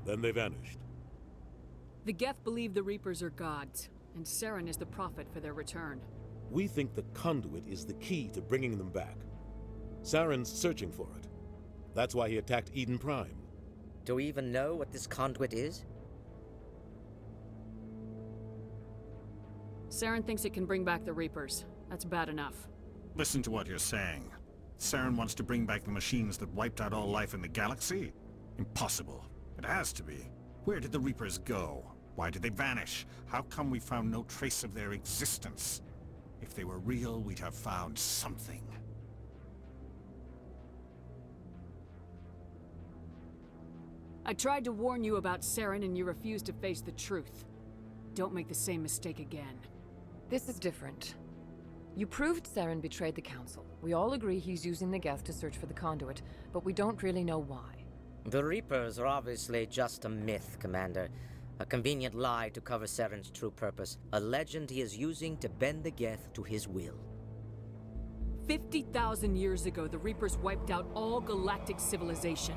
Then they vanished. The Geth believe the Reapers are gods, and Saren is the prophet for their return. We think the conduit is the key to bringing them back. Saren's searching for it. That's why he attacked Eden Prime. Do we even know what this conduit is? Saren thinks it can bring back the Reapers. That's bad enough. Listen to what you're saying. Saren wants to bring back the machines that wiped out all life in the galaxy? Impossible. It has to be. Where did the Reapers go? Why did they vanish? How come we found no trace of their existence? If they were real, we'd have found something. I tried to warn you about Saren and you refused to face the truth. Don't make the same mistake again. This is different. You proved Saren betrayed the Council. We all agree he's using the Geth to search for the conduit, but we don't really know why. The Reapers are obviously just a myth, Commander. A convenient lie to cover Saren's true purpose. A legend he is using to bend the Geth to his will. 50,000 years ago, the Reapers wiped out all galactic civilization.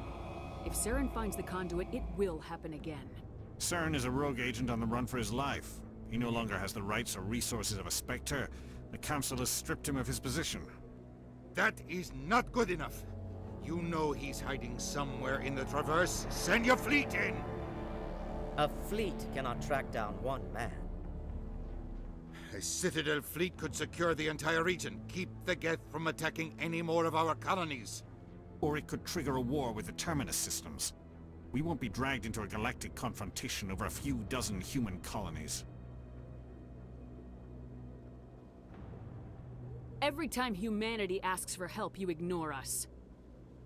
If Saren finds the conduit, it will happen again. Saren is a rogue agent on the run for his life. He no longer has the rights or resources of a Spectre. The Council has stripped him of his position. That is not good enough. You know he's hiding somewhere in the Traverse. Send your fleet in! A fleet cannot track down one man. A Citadel fleet could secure the entire region, keep the Geth from attacking any more of our colonies. Or it could trigger a war with the Terminus systems. We won't be dragged into a galactic confrontation over a few dozen human colonies. Every time humanity asks for help, you ignore us.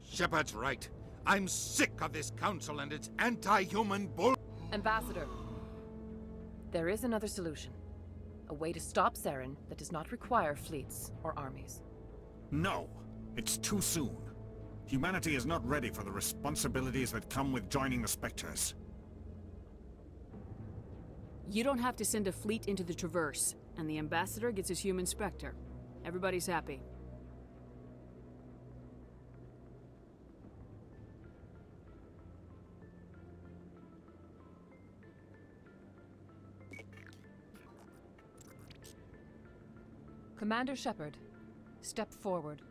Shepard's right. I'm sick of this council and its anti-human bull— Ambassador, there is another solution. A way to stop Saren that does not require fleets or armies. No! It's too soon. Humanity is not ready for the responsibilities that come with joining the Spectres. You don't have to send a fleet into the Traverse, and the Ambassador gets his human Spectre. Everybody's happy. Commander Shepard, step forward.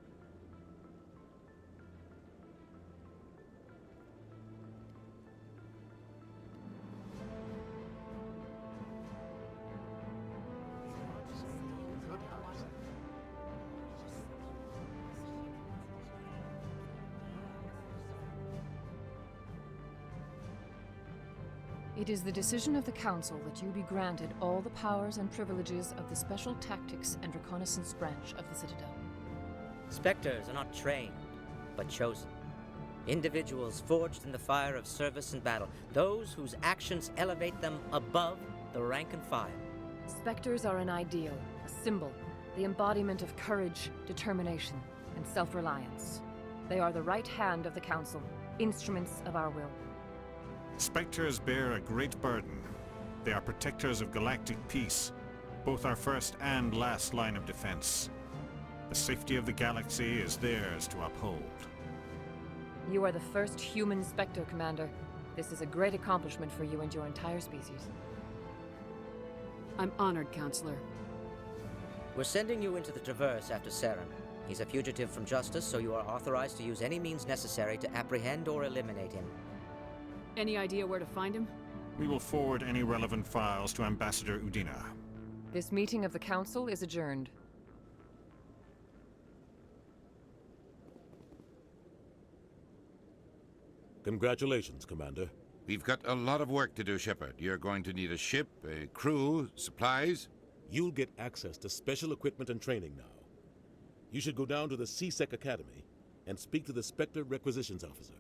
It is the decision of the Council that you be granted all the powers and privileges of the Special Tactics and Reconnaissance branch of the Citadel. Spectres are not trained, but chosen. Individuals forged in the fire of service and battle, those whose actions elevate them above the rank and file. Spectres are an ideal, a symbol, the embodiment of courage, determination, and self-reliance. They are the right hand of the Council, instruments of our will. Spectres bear a great burden. They are protectors of galactic peace, both our first and last line of defense. The safety of the galaxy is theirs to uphold. You are the first human Spectre, Commander. This is a great accomplishment for you and your entire species. I'm honored, Counselor. We're sending you into the Traverse after Saren. He's a fugitive from justice, so you are authorized to use any means necessary to apprehend or eliminate him. Any idea where to find him? We will forward any relevant files to Ambassador Udina. This meeting of the Council is adjourned. Congratulations, Commander. We've got a lot of work to do, Shepard. You're going to need a ship, a crew, supplies. You'll get access to special equipment and training now. You should go down to the C-Sec Academy and speak to the Spectre Requisitions Officer.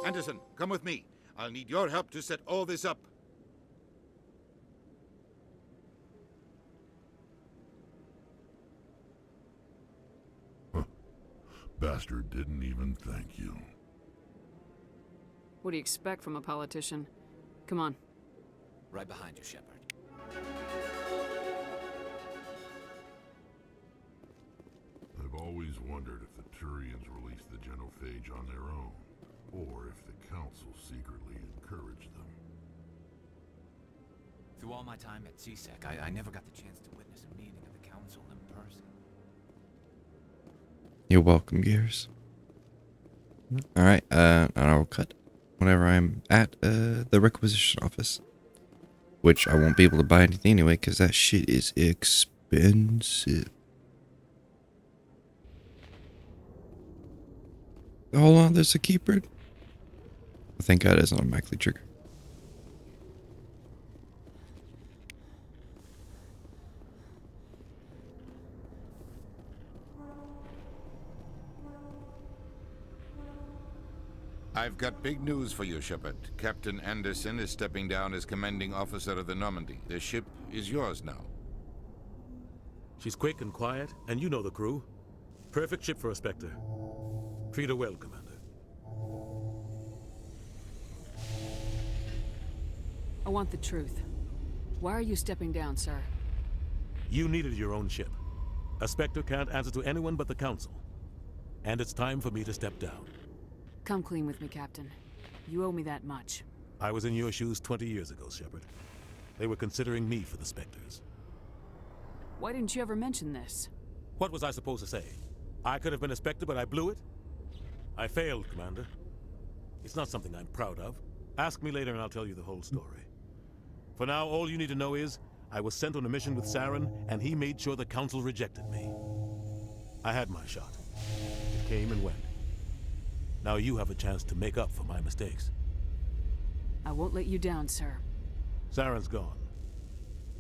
Anderson, come with me. I'll need your help to set all this up. Bastard didn't even thank you. What do you expect from a politician? Come on. Right behind you, Shepard. I've always wondered if the Turians released the genophage on their own, or if the Council secretly encouraged them. Through all my time at C-Sec, I never got the chance to witness a meeting of the Council in person. You're welcome, Gears. Alright, and I will cut whenever I'm at the requisition office. Which I won't be able to buy anything anyway, because that shit is expensive. Hold on, there's a keeper. Thank God it's not a automatically trigger. I've got big news for you, Shepard. Captain Anderson is stepping down as commanding officer of the Normandy. The ship is yours now. She's quick and quiet, and you know the crew. Perfect ship for a Spectre. Treat her well, Commander. I want the truth. Why are you stepping down, sir? You needed your own ship. A Spectre can't answer to anyone but the Council. And it's time for me to step down. Come clean with me, Captain. You owe me that much. I was in your shoes 20 years ago, Shepard. They were considering me for the Spectres. Why didn't you ever mention this? What was I supposed to say? I could have been a Spectre, but I blew it? I failed, Commander. It's not something I'm proud of. Ask me later and I'll tell you the whole story. For now, all you need to know is, I was sent on a mission with Saren, and he made sure the Council rejected me. I had my shot. It came and went. Now you have a chance to make up for my mistakes. I won't let you down, sir. Saren's gone.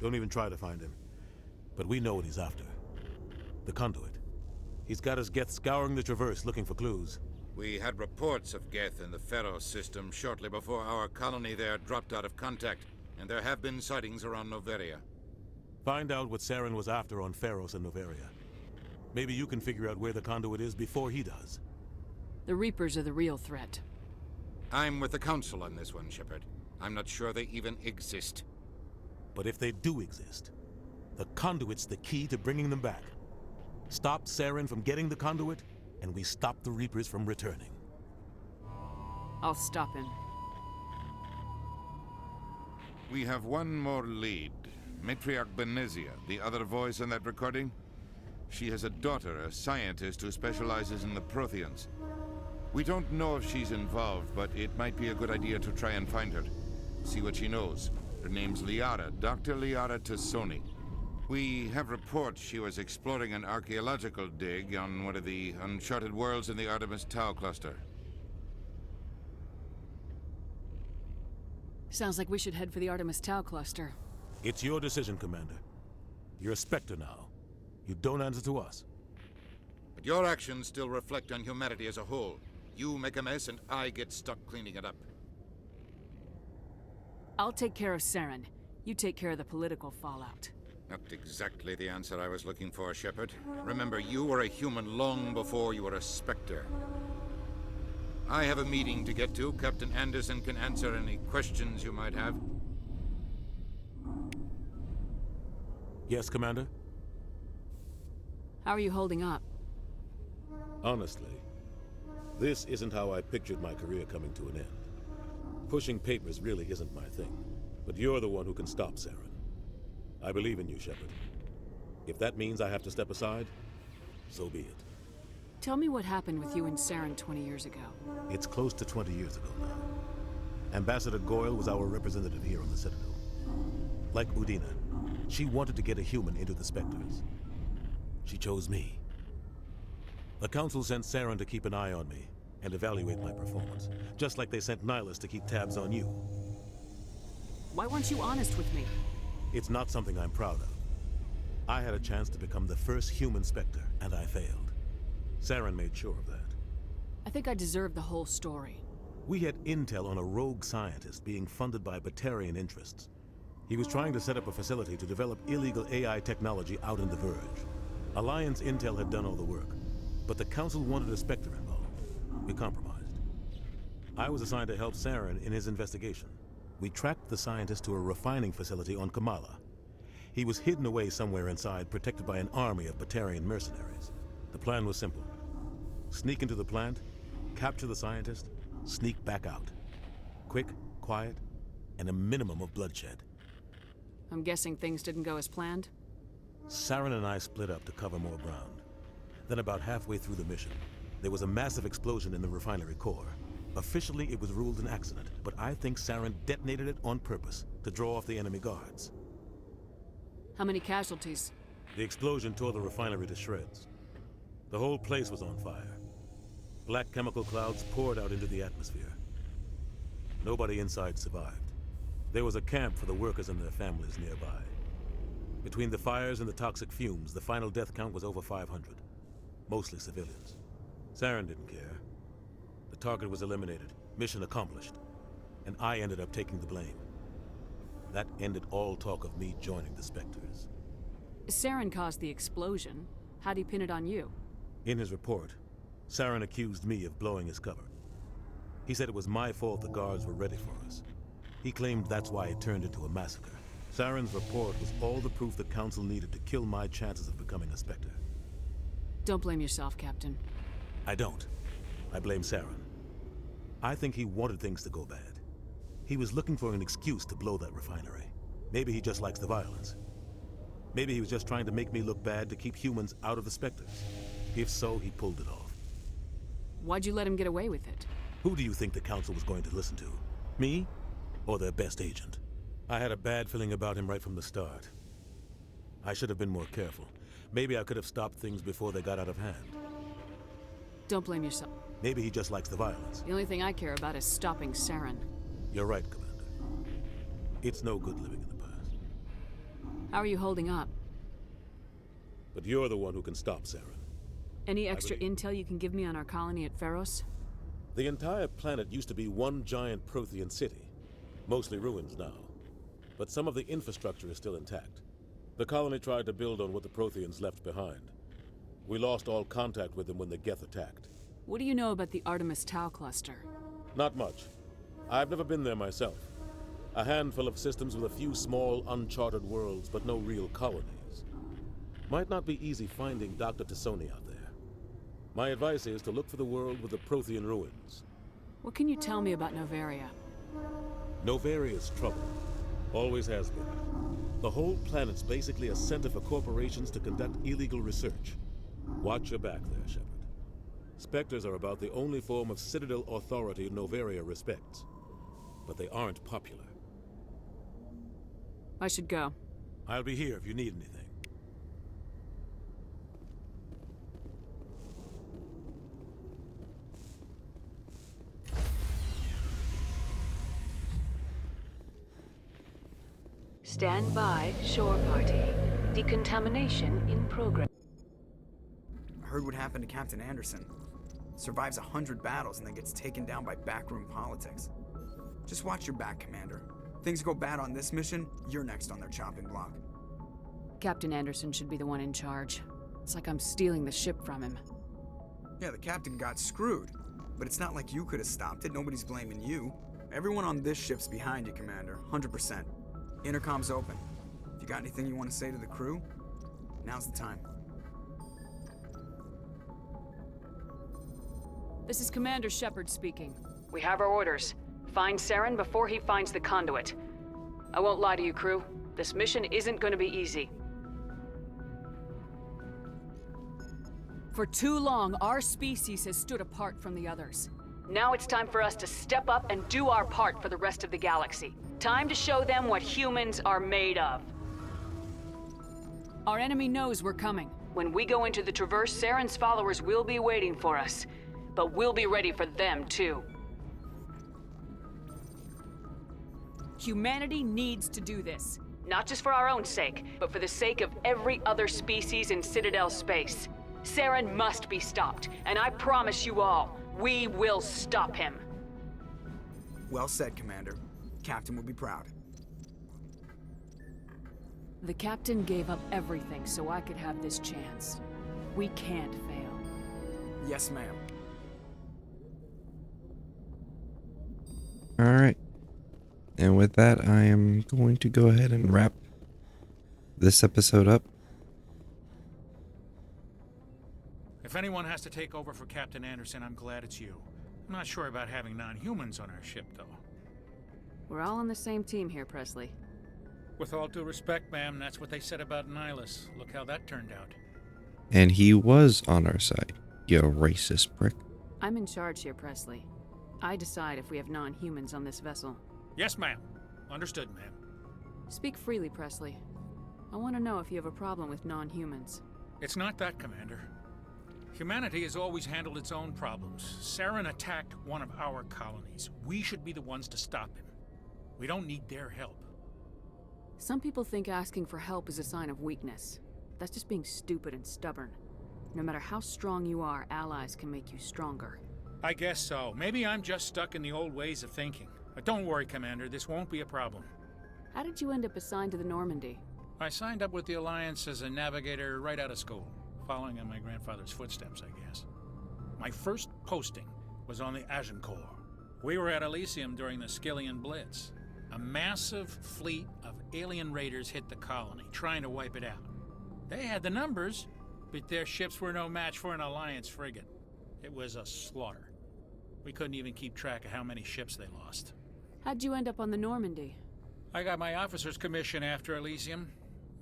Don't even try to find him. But we know what he's after. The conduit. He's got his Geth scouring the Traverse looking for clues. We had reports of Geth in the Pharos system shortly before our colony there dropped out of contact, and there have been sightings around Noveria. Find out what Saren was after on Pharos and Noveria. Maybe you can figure out where the conduit is before he does. The Reapers are the real threat. I'm with the Council on this one, Shepard. I'm not sure they even exist. But if they do exist, the conduit's the key to bringing them back. Stop Saren from getting the conduit, and we stop the Reapers from returning. I'll stop him. We have one more lead. Matriarch Benezia, the other voice in that recording. She has a daughter, a scientist who specializes in the Protheans. We don't know if she's involved, but it might be a good idea to try and find her. See what she knows. Her name's Liara, Dr. Liara Tassoni. We have reports she was exploring an archaeological dig on one of the uncharted worlds in the Artemis Tau cluster. Sounds like we should head for the Artemis Tau cluster. It's your decision, Commander. You're a Spectre now. You don't answer to us. But your actions still reflect on humanity as a whole. You make a mess and I get stuck cleaning it up. I'll take care of Saren. You take care of the political fallout. Not exactly the answer I was looking for, Shepard. Remember, you were a human long before you were a Spectre. I have a meeting to get to. Captain Anderson can answer any questions you might have. Yes, Commander? How are you holding up? Honestly, this isn't how I pictured my career coming to an end. Pushing papers really isn't my thing, but you're the one who can stop Saren. I believe in you, Shepard. If that means I have to step aside, so be it. Tell me what happened with you and Saren 20 years ago. It's close to 20 years ago now. Ambassador Goyle was our representative here on the Citadel. Like Udina, she wanted to get a human into the Spectres. She chose me. The Council sent Saren to keep an eye on me and evaluate my performance, just like they sent Nihilus to keep tabs on you. Why weren't you honest with me? It's not something I'm proud of. I had a chance to become the first human Spectre, and I failed. Saren made sure of that. I think I deserve the whole story. We had intel on a rogue scientist being funded by Batarian interests. He was trying to set up a facility to develop illegal AI technology out in the Verge. Alliance intel had done all the work, but the Council wanted a Spectre involved. We compromised. I was assigned to help Saren in his investigation. We tracked the scientist to a refining facility on Kamala. He was hidden away somewhere inside, protected by an army of Batarian mercenaries. The plan was simple. Sneak into the plant, capture the scientist, sneak back out. Quick, quiet, and a minimum of bloodshed. I'm guessing things didn't go as planned? Saren and I split up to cover more ground. Then about halfway through the mission, there was a massive explosion in the refinery core. Officially, it was ruled an accident, but I think Saren detonated it on purpose. to draw off the enemy guards. How many casualties? The explosion tore the refinery to shreds. The whole place was on fire. Black chemical clouds poured out into the atmosphere. Nobody inside survived. There was a camp for the workers and their families nearby. Between the fires and the toxic fumes, the final death count was over 500. Mostly civilians. Saren didn't care. The target was eliminated, mission accomplished, and I ended up taking the blame. That ended all talk of me joining the Spectres. Saren caused the explosion. How'd he pin it on you? In his report, Saren accused me of blowing his cover. He said it was my fault the guards were ready for us. He claimed that's why it turned into a massacre. Saren's report was all the proof the Council needed to kill my chances of becoming a Spectre. Don't blame yourself, Captain. I don't. I blame Saren. I think he wanted things to go bad. He was looking for an excuse to blow that refinery. Maybe he just likes the violence. Maybe he was just trying to make me look bad to keep humans out of the Spectres. If so, he pulled it off. Why'd you let him get away with it? Who do you think the Council was going to listen to? Me? Or their best agent? I had a bad feeling about him right from the start. I should have been more careful. Maybe I could have stopped things before they got out of hand. Don't blame yourself. Maybe he just likes the violence. The only thing I care about is stopping Saren. You're right, Commander. It's no good living in the past. How are you holding up? But you're the one who can stop Saren. Any extra intel you can give me on our colony at Pharos? The entire planet used to be one giant Prothean city. Mostly ruins now. But some of the infrastructure is still intact. The colony tried to build on what the Protheans left behind. We lost all contact with them when the Geth attacked. What do you know about the Artemis Tau cluster? Not much. I've never been there myself. A handful of systems with a few small, uncharted worlds, but no real colonies. Might not be easy finding Dr. Tassoni out there. My advice is to look for the world with the Prothean ruins. What can you tell me about Novaria? Novaria's trouble. Always has been. The whole planet's basically a center for corporations to conduct illegal research. Watch your back there, Shepard. Spectres are about the only form of Citadel authority Novaria respects. But they aren't popular. I should go. I'll be here if you need anything. Stand by, shore party. Decontamination in progress. I heard what happened to Captain Anderson. Survives 100 battles and then gets taken down by backroom politics. Just watch your back, Commander. Things go bad on this mission, you're next on their chopping block. Captain Anderson should be the one in charge. It's like I'm stealing the ship from him. Yeah, the captain got screwed. But it's not like you could have stopped it. Nobody's blaming you. Everyone on this ship's behind you, Commander. 100%. Intercom's open. If you got anything you want to say to the crew, now's the time. This is Commander Shepard speaking. We have our orders. Find Saren before he finds the conduit. I won't lie to you, crew. This mission isn't going to be easy. For too long, our species has stood apart from the others. Now it's time for us to step up and do our part for the rest of the galaxy. Time to show them what humans are made of. Our enemy knows we're coming. When we go into the Traverse, Saren's followers will be waiting for us. But we'll be ready for them, too. Humanity needs to do this. Not just for our own sake, but for the sake of every other species in Citadel space. Saren must be stopped, and I promise you all, we will stop him. Well said, Commander. Captain will be proud. The captain gave up everything so I could have this chance. We can't fail. Yes, ma'am. All right. And with that, I am going to go ahead and wrap this episode up. If anyone has to take over for Captain Anderson, I'm glad it's you. I'm not sure about having non-humans on our ship, though. We're all on the same team here, Presley. With all due respect, ma'am, that's what they said about Nihilus. Look how that turned out. And he was on our side, you racist prick. I'm in charge here, Presley. I decide if we have non-humans on this vessel. Yes, ma'am. Understood, ma'am. Speak freely, Presley. I want to know if you have a problem with non-humans. It's not that, Commander. Humanity has always handled its own problems. Saren attacked one of our colonies. We should be the ones to stop him. We don't need their help. Some people think asking for help is a sign of weakness. That's just being stupid and stubborn. No matter how strong you are, allies can make you stronger. I guess so. Maybe I'm just stuck in the old ways of thinking. But don't worry, Commander. This won't be a problem. How did you end up assigned to the Normandy? I signed up with the Alliance as a navigator right out of school, following in my grandfather's footsteps, I guess. My first posting was on the Agincourt. We were at Elysium during the Skillian Blitz. A massive fleet of alien raiders hit the colony, trying to wipe it out. They had the numbers, but their ships were no match for an Alliance frigate. It was a slaughter. We couldn't even keep track of how many ships they lost. How'd you end up on the Normandy? I got my officer's commission after Elysium.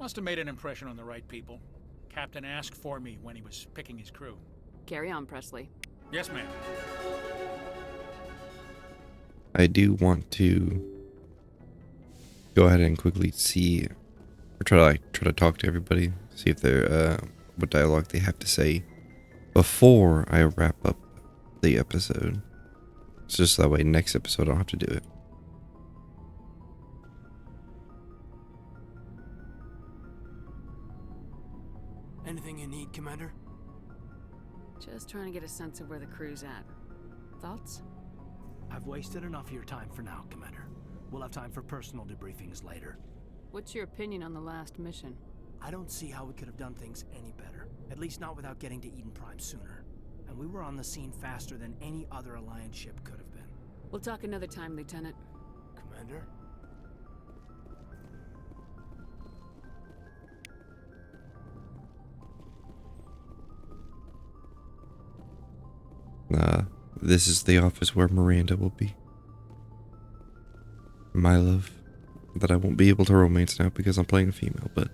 Must have made an impression on the right people. Captain asked for me when he was picking his crew. Carry on, Presley. Yes, ma'am. I do want to go ahead and quickly see, or try to talk to everybody, see if they're what dialogue they have to say before I wrap up the episode. It's just that way next episode I don't have to do it. Anything you need, Commander? Just trying to get a sense of where the crew's at. Thoughts? I've wasted enough of your time for now, Commander. We'll have time for personal debriefings later. What's your opinion on the last mission? I don't see how we could have done things any better. At least not without getting to Eden Prime sooner. And we were on the scene faster than any other Alliance ship could have been. We'll talk another time, Lieutenant. Commander? This is the office where Miranda will be. My love. That I won't be able to romance now because I'm playing a female, but...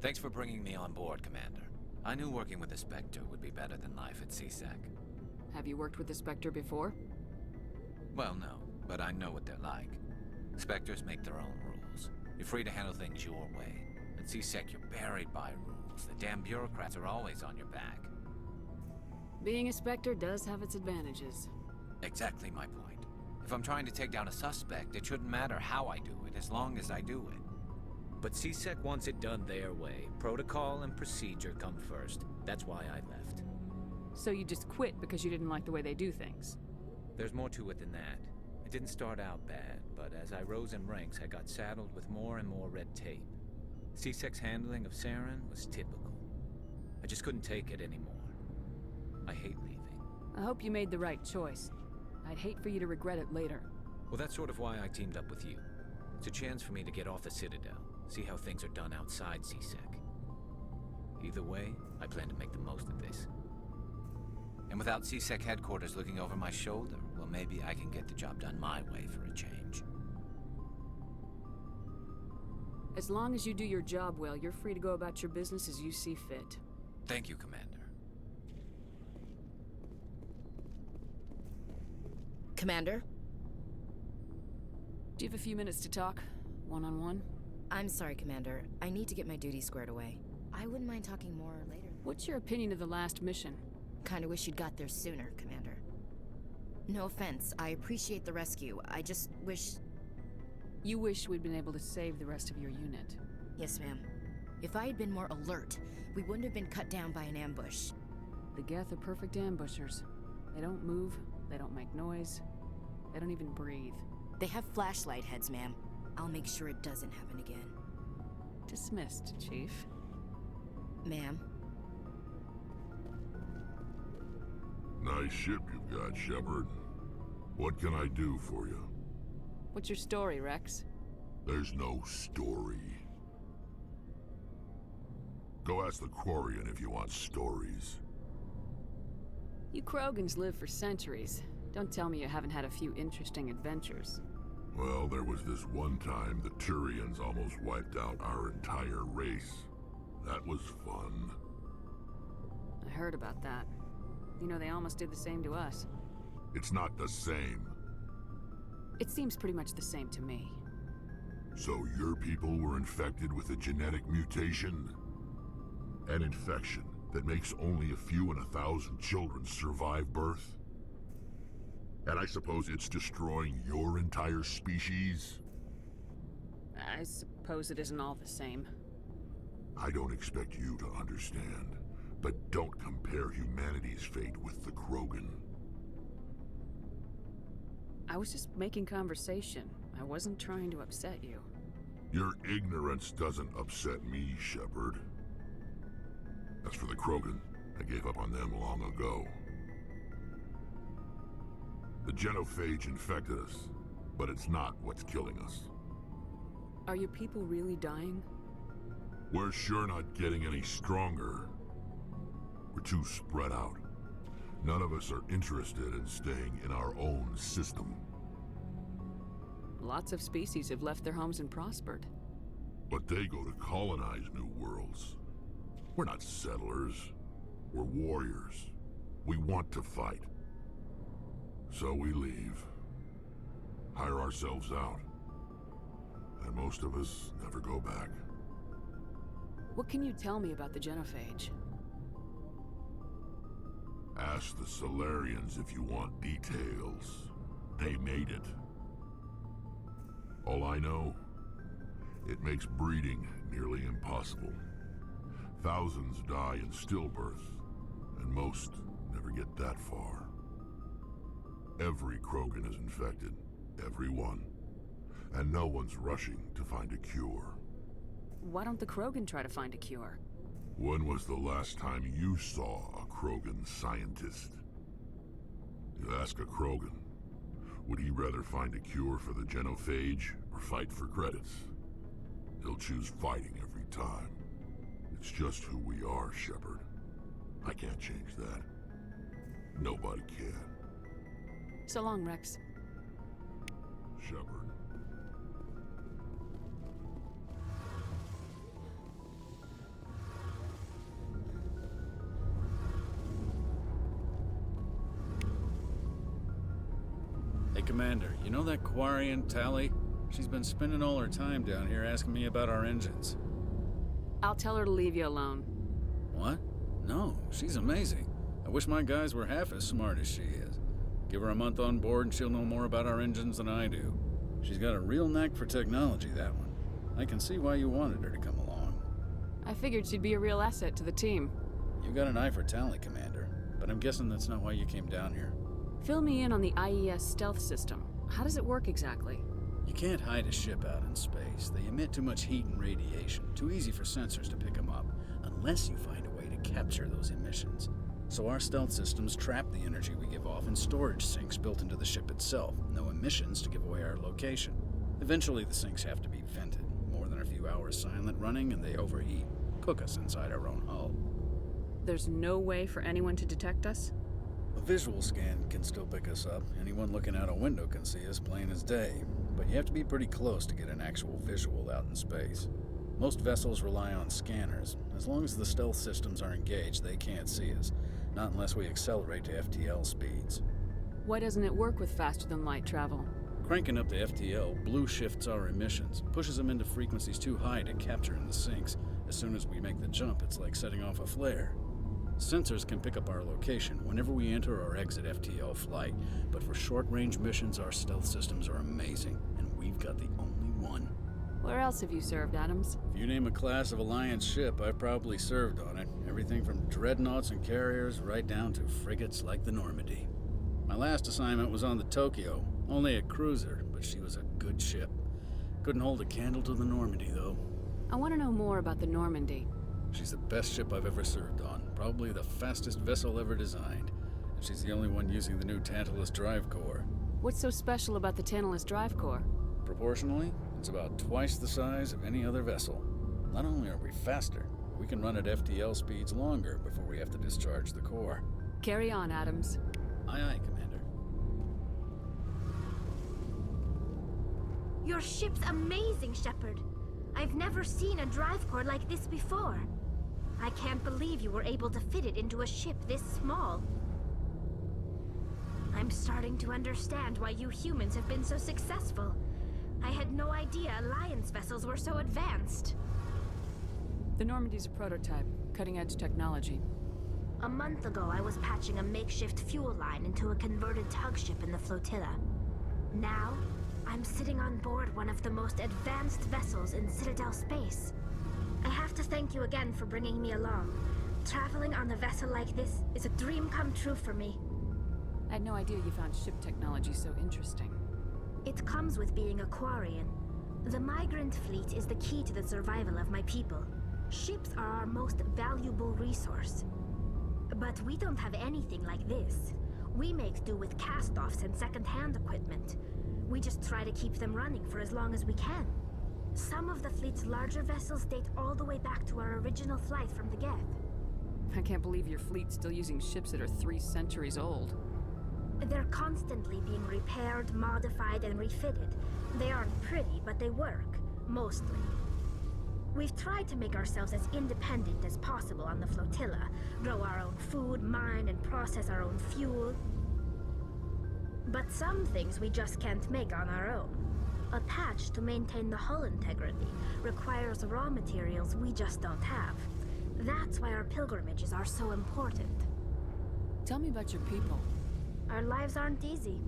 Thanks for bringing me on board, Commander. I knew working with the Spectre would be better than life at CSEC. Have you worked with the Spectre before? Well, no, but I know what they're like. Spectres make their own rules. You're free to handle things your way. At CSEC, you're buried by rules. The damn bureaucrats are always on your back. Being a Spectre does have its advantages. Exactly my point. If I'm trying to take down a suspect, it shouldn't matter how I do it, as long as I do it. But CSEC wants it done their way. Protocol and procedure come first. That's why I left. So you just quit because you didn't like the way they do things? There's more to it than that. It didn't start out bad, but as I rose in ranks, I got saddled with more and more red tape. CSEC's handling of Saren was typical. I just couldn't take it anymore. I hate leaving. I hope you made the right choice. I'd hate for you to regret it later. Well, that's sort of why I teamed up with you. It's a chance for me to get off the Citadel. See how things are done outside CSEC. Either way, I plan to make the most of this. And without CSEC headquarters looking over my shoulder, well, maybe I can get the job done my way for a change. As long as you do your job well, you're free to go about your business as you see fit. Thank you, Commander. Commander? Do you have a few minutes to talk? One-on-one? I'm sorry, Commander. I need to get my duties squared away. I wouldn't mind talking more later. What's your opinion of the last mission? Kinda wish you'd got there sooner, Commander. No offense, I appreciate the rescue. I just wish... You wish we'd been able to save the rest of your unit. Yes, ma'am. If I had been more alert, we wouldn't have been cut down by an ambush. The Geth are perfect ambushers. They don't move, they don't make noise, they don't even breathe. They have flashlight heads, ma'am. I'll make sure it doesn't happen again. Dismissed, Chief. Ma'am? Nice ship you've got, Shepard. What can I do for you? What's your story, Rex? There's no story. Go ask the Quarian if you want stories. You Krogans live for centuries. Don't tell me you haven't had a few interesting adventures. Well, there was this one time the Turians almost wiped out our entire race. That was fun. I heard about that. You know, they almost did the same to us. It's not the same. It seems pretty much the same to me. So your people were infected with a genetic mutation? An infection that makes only a few in 1,000 children survive birth? And I suppose it's destroying your entire species? I suppose it isn't all the same. I don't expect you to understand, but don't compare humanity's fate with the Krogan. I was just making conversation. I wasn't trying to upset you. Your ignorance doesn't upset me, Shepard. As for the Krogan, I gave up on them long ago. The genophage infected us, but it's not what's killing us. Are your people really dying? We're sure not getting any stronger. We're too spread out. None of us are interested in staying in our own system. Lots of species have left their homes and prospered. But they go to colonize new worlds. We're not settlers. We're warriors. We want to fight. So we leave. Hire ourselves out. And most of us never go back. What can you tell me about the genophage? Ask the Solarians if you want details. They made it. All I know, it makes breeding nearly impossible. Thousands die in stillbirth, and most never get that far. Every Krogan is infected, every one. And no one's rushing to find a cure. Why don't the Krogan try to find a cure? When was the last time you saw a Krogan scientist? You ask a Krogan, would he rather find a cure for the genophage or fight for credits? He'll choose fighting every time. It's just who we are, Shepard. I can't change that. Nobody can. So long, Rex. Shepard. Hey, Commander, you know that Quarian, Tali? She's been spending all her time down here asking me about our engines. I'll tell her to leave you alone. What? No, she's amazing. I wish my guys were half as smart as she is. Give her a month on board and she'll know more about our engines than I do. She's got a real knack for technology, that one. I can see why you wanted her to come along. I figured she'd be a real asset to the team. You got an eye for Tali, Commander, but I'm guessing that's not why you came down here. Fill me in on the IES stealth system. How does it work exactly? You can't hide a ship out in space. They emit too much heat and radiation. Too easy for sensors to pick them up, unless you find a way to capture those emissions. So our stealth systems trap the energy we give off in storage sinks built into the ship itself. No emissions to give away our location. Eventually the sinks have to be vented. More than a few hours silent running and they overheat. Cook us inside our own hull. There's no way for anyone to detect us? A visual scan can still pick us up. Anyone looking out a window can see us plain as day. But you have to be pretty close to get an actual visual out in space. Most vessels rely on scanners. As long as the stealth systems are engaged, they can't see us. Not unless we accelerate to FTL speeds. Why doesn't it work with faster-than-light travel? Cranking up to FTL blue shifts our emissions, pushes them into frequencies too high to capture in the sinks. As soon as we make the jump, it's like setting off a flare. Sensors can pick up our location whenever we enter or exit FTL flight, but for short-range missions, our stealth systems are amazing, and we've got the only one. Where else have you served, Adams? If you name a class of Alliance ship, I've probably served on it. Everything from dreadnoughts and carriers right down to frigates like the Normandy. My last assignment was on the Tokyo, only a cruiser, but she was a good ship. Couldn't hold a candle to the Normandy, though. I want to know more about the Normandy. She's the best ship I've ever served on, probably the fastest vessel ever designed. And she's the only one using the new Tantalus drive core. What's so special about the Tantalus drive core? Proportionally, it's about twice the size of any other vessel. Not only are we faster, we can run at FTL speeds longer before we have to discharge the core. Carry on, Adams. Aye, aye, Commander. Your ship's amazing, Shepard. I've never seen a drive core like this before. I can't believe you were able to fit it into a ship this small. I'm starting to understand why you humans have been so successful. I had no idea Alliance vessels were so advanced. The Normandy's a prototype, cutting-edge technology. A month ago, I was patching a makeshift fuel line into a converted tug ship in the flotilla. Now, I'm sitting on board one of the most advanced vessels in Citadel space. I have to thank you again for bringing me along. Traveling on a vessel like this is a dream come true for me. I had no idea you found ship technology so interesting. It comes with being a Quarian. The migrant fleet is the key to the survival of my people. Ships are our most valuable resource. But we don't have anything like this. We make do with cast-offs and second-hand equipment. We just try to keep them running for as long as we can. Some of the fleet's larger vessels date all the way back to our original flight from the Geth. I can't believe your fleet's still using ships that are 3 centuries old. They're constantly being repaired, modified, and refitted. They aren't pretty, but they work. Mostly. We've tried to make ourselves as independent as possible on the flotilla. Grow our own food, mine, and process our own fuel. But some things we just can't make on our own. A patch to maintain the hull integrity requires raw materials we just don't have. That's why our pilgrimages are so important. Tell me about your people. Our lives aren't easy.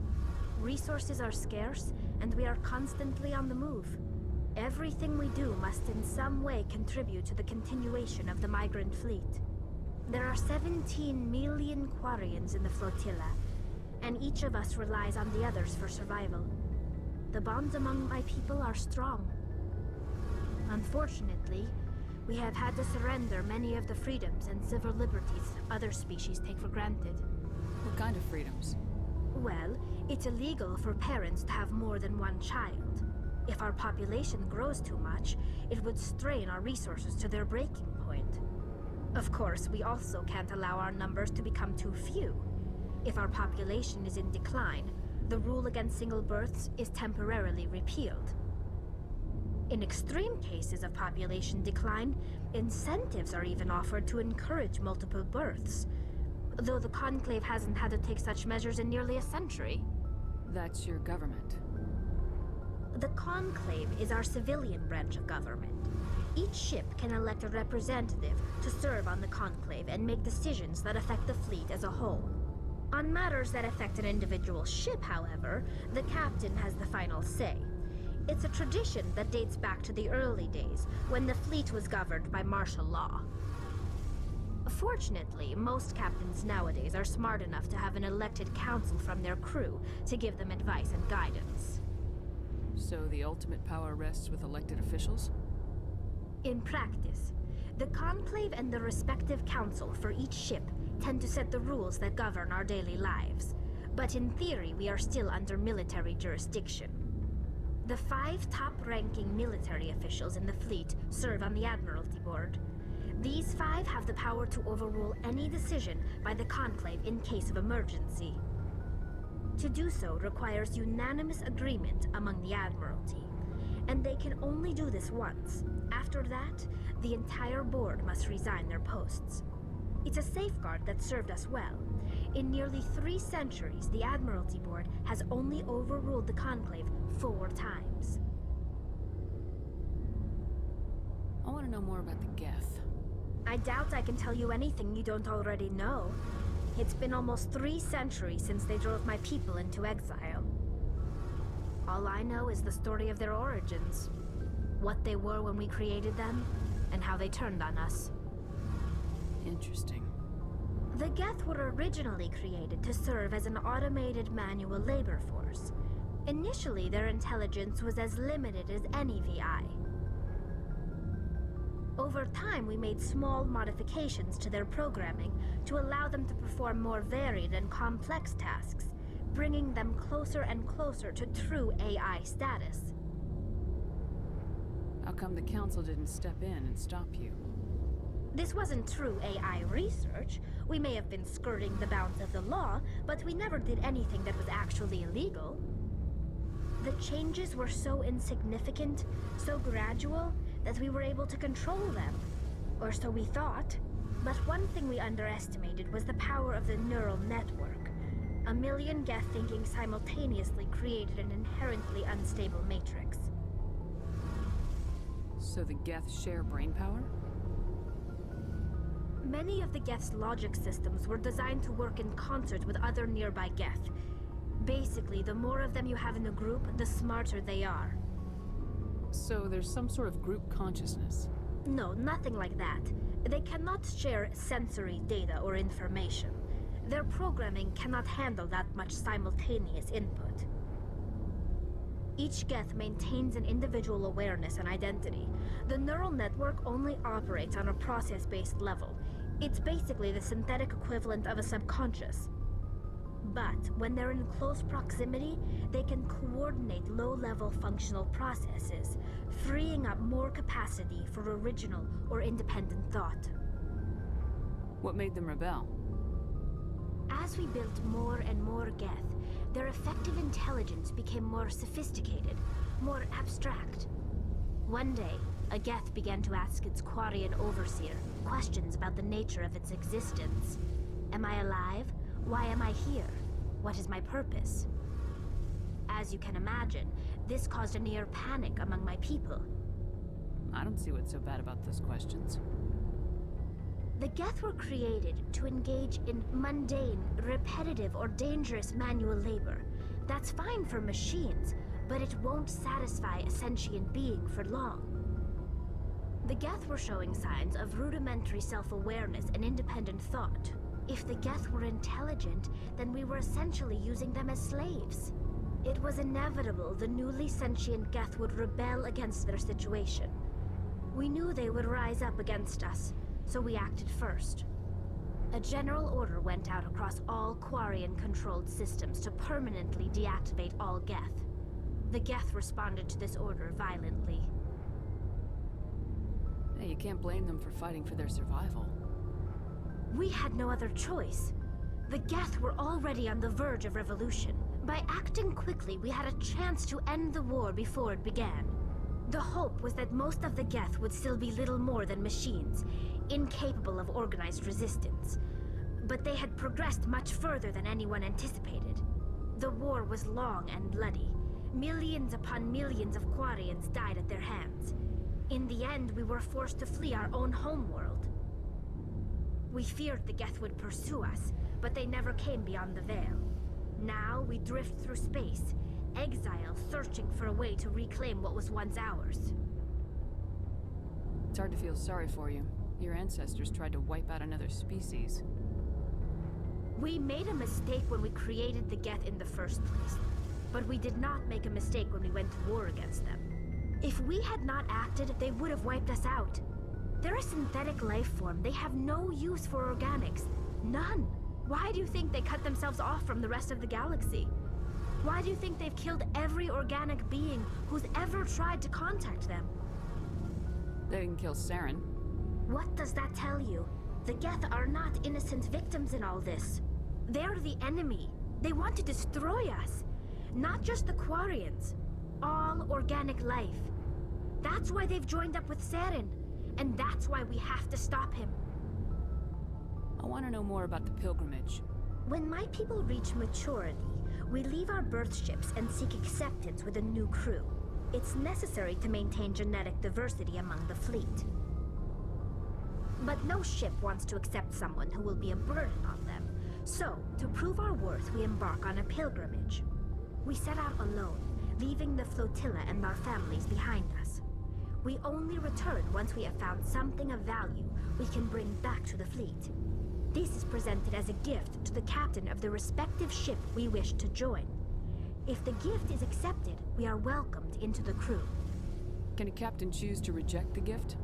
Resources are scarce, and we are constantly on the move. Everything we do must in some way contribute to the continuation of the migrant fleet. There are 17 million Quarians in the flotilla, and each of us relies on the others for survival. The bonds among my people are strong. Unfortunately, we have had to surrender many of the freedoms and civil liberties other species take for granted. What kind of freedoms? Well, it's illegal for parents to have more than one child. If our population grows too much, it would strain our resources to their breaking point. Of course, we also can't allow our numbers to become too few. If our population is in decline, the rule against single births is temporarily repealed. In extreme cases of population decline, incentives are even offered to encourage multiple births, though the Conclave hasn't had to take such measures in nearly a century. That's your government. The Conclave is our civilian branch of government. Each ship can elect a representative to serve on the Conclave and make decisions that affect the fleet as a whole. On matters that affect an individual ship, however, the captain has the final say. It's a tradition that dates back to the early days, when the fleet was governed by martial law. Fortunately, most captains nowadays are smart enough to have an elected council from their crew to give them advice and guidance. So the ultimate power rests with elected officials? In practice, the Conclave and the respective council for each ship tend to set the rules that govern our daily lives. But in theory, we are still under military jurisdiction. The 5 top-ranking military officials in the fleet serve on the Admiralty Board. These 5 have the power to overrule any decision by the Conclave in case of emergency. To do so requires unanimous agreement among the Admiralty, and they can only do this once. After that, the entire board must resign their posts. It's a safeguard that served us well. In nearly 3 centuries, the Admiralty Board has only overruled the Conclave 4 times. I want to know more about the Geth. I doubt I can tell you anything you don't already know. It's been almost 3 centuries since they drove my people into exile. All I know is the story of their origins. What they were when we created them, and how they turned on us. Interesting. The Geth were originally created to serve as an automated manual labor force. Initially, their intelligence was as limited as any VI. Over time, we made small modifications to their programming to allow them to perform more varied and complex tasks, bringing them closer and closer to true AI status. How come the Council didn't step in and stop you? This wasn't true AI research. We may have been skirting the bounds of the law, but we never did anything that was actually illegal. The changes were so insignificant, so gradual, that we were able to control them. Or so we thought. But one thing we underestimated was the power of the neural network. A million Geth thinking simultaneously created an inherently unstable matrix. So the Geth share brainpower? Many of the Geth's logic systems were designed to work in concert with other nearby Geth. Basically, the more of them you have in a group, the smarter they are. So there's some sort of group consciousness? No, nothing like that. They cannot share sensory data or information. Their programming cannot handle that much simultaneous input. Each Geth maintains an individual awareness and identity. The neural network only operates on a process-based level. It's basically the synthetic equivalent of a subconscious. But when they're in close proximity, they can coordinate low-level functional processes, freeing up more capacity for original or independent thought. What made them rebel? As we built more and more Geth, their effective intelligence became more sophisticated, more abstract. One day, a Geth began to ask its Quarian overseer questions about the nature of its existence. Am I alive? Why am I here? What is my purpose? As you can imagine, this caused a near panic among my people. I don't see what's so bad about those questions. The Geth were created to engage in mundane, repetitive, or dangerous manual labor. That's fine for machines, but it won't satisfy a sentient being for long. The Geth were showing signs of rudimentary self-awareness and independent thought. If the Geth were intelligent, then we were essentially using them as slaves. It was inevitable the newly sentient Geth would rebel against their situation. We knew they would rise up against us, so we acted first. A general order went out across all Quarian-controlled systems to permanently deactivate all Geth. The Geth responded to this order violently. Hey, you can't blame them for fighting for their survival. We had no other choice. The Geth were already on the verge of revolution. By acting quickly, we had a chance to end the war before it began. The hope was that most of the Geth would still be little more than machines, incapable of organized resistance. But they had progressed much further than anyone anticipated. The war was long and bloody. Millions upon millions of Quarians died at their hands. In the end, we were forced to flee our own homeworld. We feared the Geth would pursue us, but they never came beyond the Veil. Now we drift through space, exile searching for a way to reclaim what was once ours. It's hard to feel sorry for you. Your ancestors tried to wipe out another species. We made a mistake when we created the Geth in the first place, but we did not make a mistake when we went to war against them. If we had not acted, they would have wiped us out. They're a synthetic life form. They have no use for organics. None. Why do you think they cut themselves off from the rest of the galaxy? Why do you think they've killed every organic being who's ever tried to contact them? They didn't kill Saren. What does that tell you? The Geth are not innocent victims in all this. They're the enemy. They want to destroy us. Not just the Quarians. All organic life. That's why they've joined up with Saren. And that's why we have to stop him. I want to know more about the pilgrimage. When my people reach maturity, we leave our birth ships and seek acceptance with a new crew. It's necessary to maintain genetic diversity among the fleet. But no ship wants to accept someone who will be a burden on them. So, to prove our worth, we embark on a pilgrimage. We set out alone, leaving the flotilla and our families behind us. We only return once we have found something of value we can bring back to the fleet. This is presented as a gift to the captain of the respective ship we wish to join. If the gift is accepted, we are welcomed into the crew. Can a captain choose to reject the gift?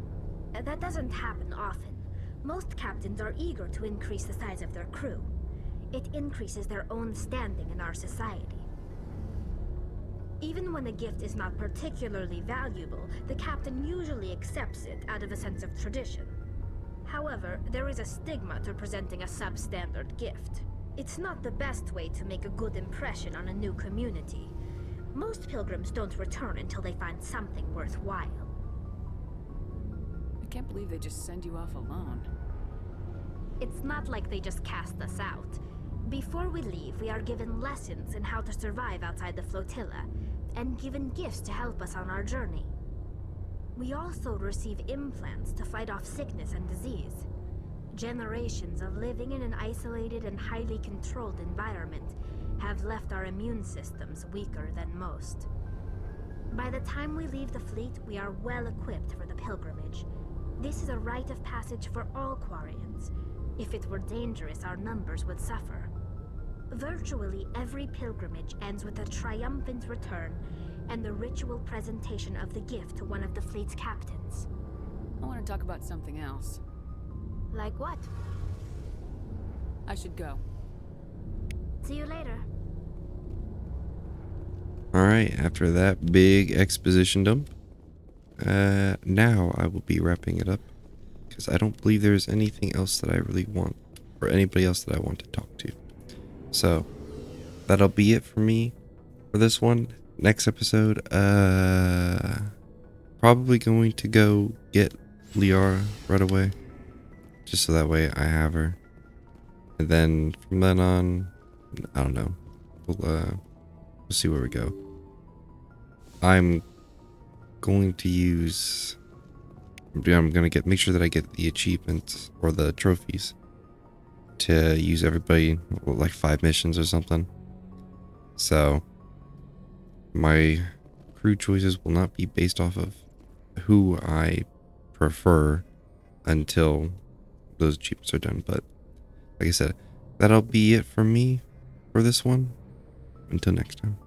That doesn't happen often. Most captains are eager to increase the size of their crew. It increases their own standing in our society. Even when a gift is not particularly valuable, the captain usually accepts it out of a sense of tradition. However, there is a stigma to presenting a substandard gift. It's not the best way to make a good impression on a new community. Most pilgrims don't return until they find something worthwhile. I can't believe they just send you off alone. It's not like they just cast us out. Before we leave, we are given lessons in how to survive outside the flotilla, and given gifts to help us on our journey. We also receive implants to fight off sickness and disease. Generations of living in an isolated and highly controlled environment have left our immune systems weaker than most. By the time we leave the fleet, we are well equipped for the pilgrimage. This is a rite of passage for all Quarians. If it were dangerous, our numbers would suffer. Virtually every pilgrimage ends with a triumphant return and the ritual presentation of the gift to one of the fleet's captains. I want to talk about something else. Like what? I should go. See you later. Alright, after that big exposition dump, now I will be wrapping it up, because I don't believe there's anything else that I really want, or anybody else that I want to talk to. So, that'll be it for me for this one. Next episode, probably going to go get Liara right away, just so that way I have her. And then from then on, I don't know, we'll see where we go. I'm going to use, I'm going to make sure that I get the achievements or the trophies to use everybody, like 5 missions or something. So my crew choices will not be based off of who I prefer until those achievements are done. But like I said, that'll be it for me for this one. Until next time.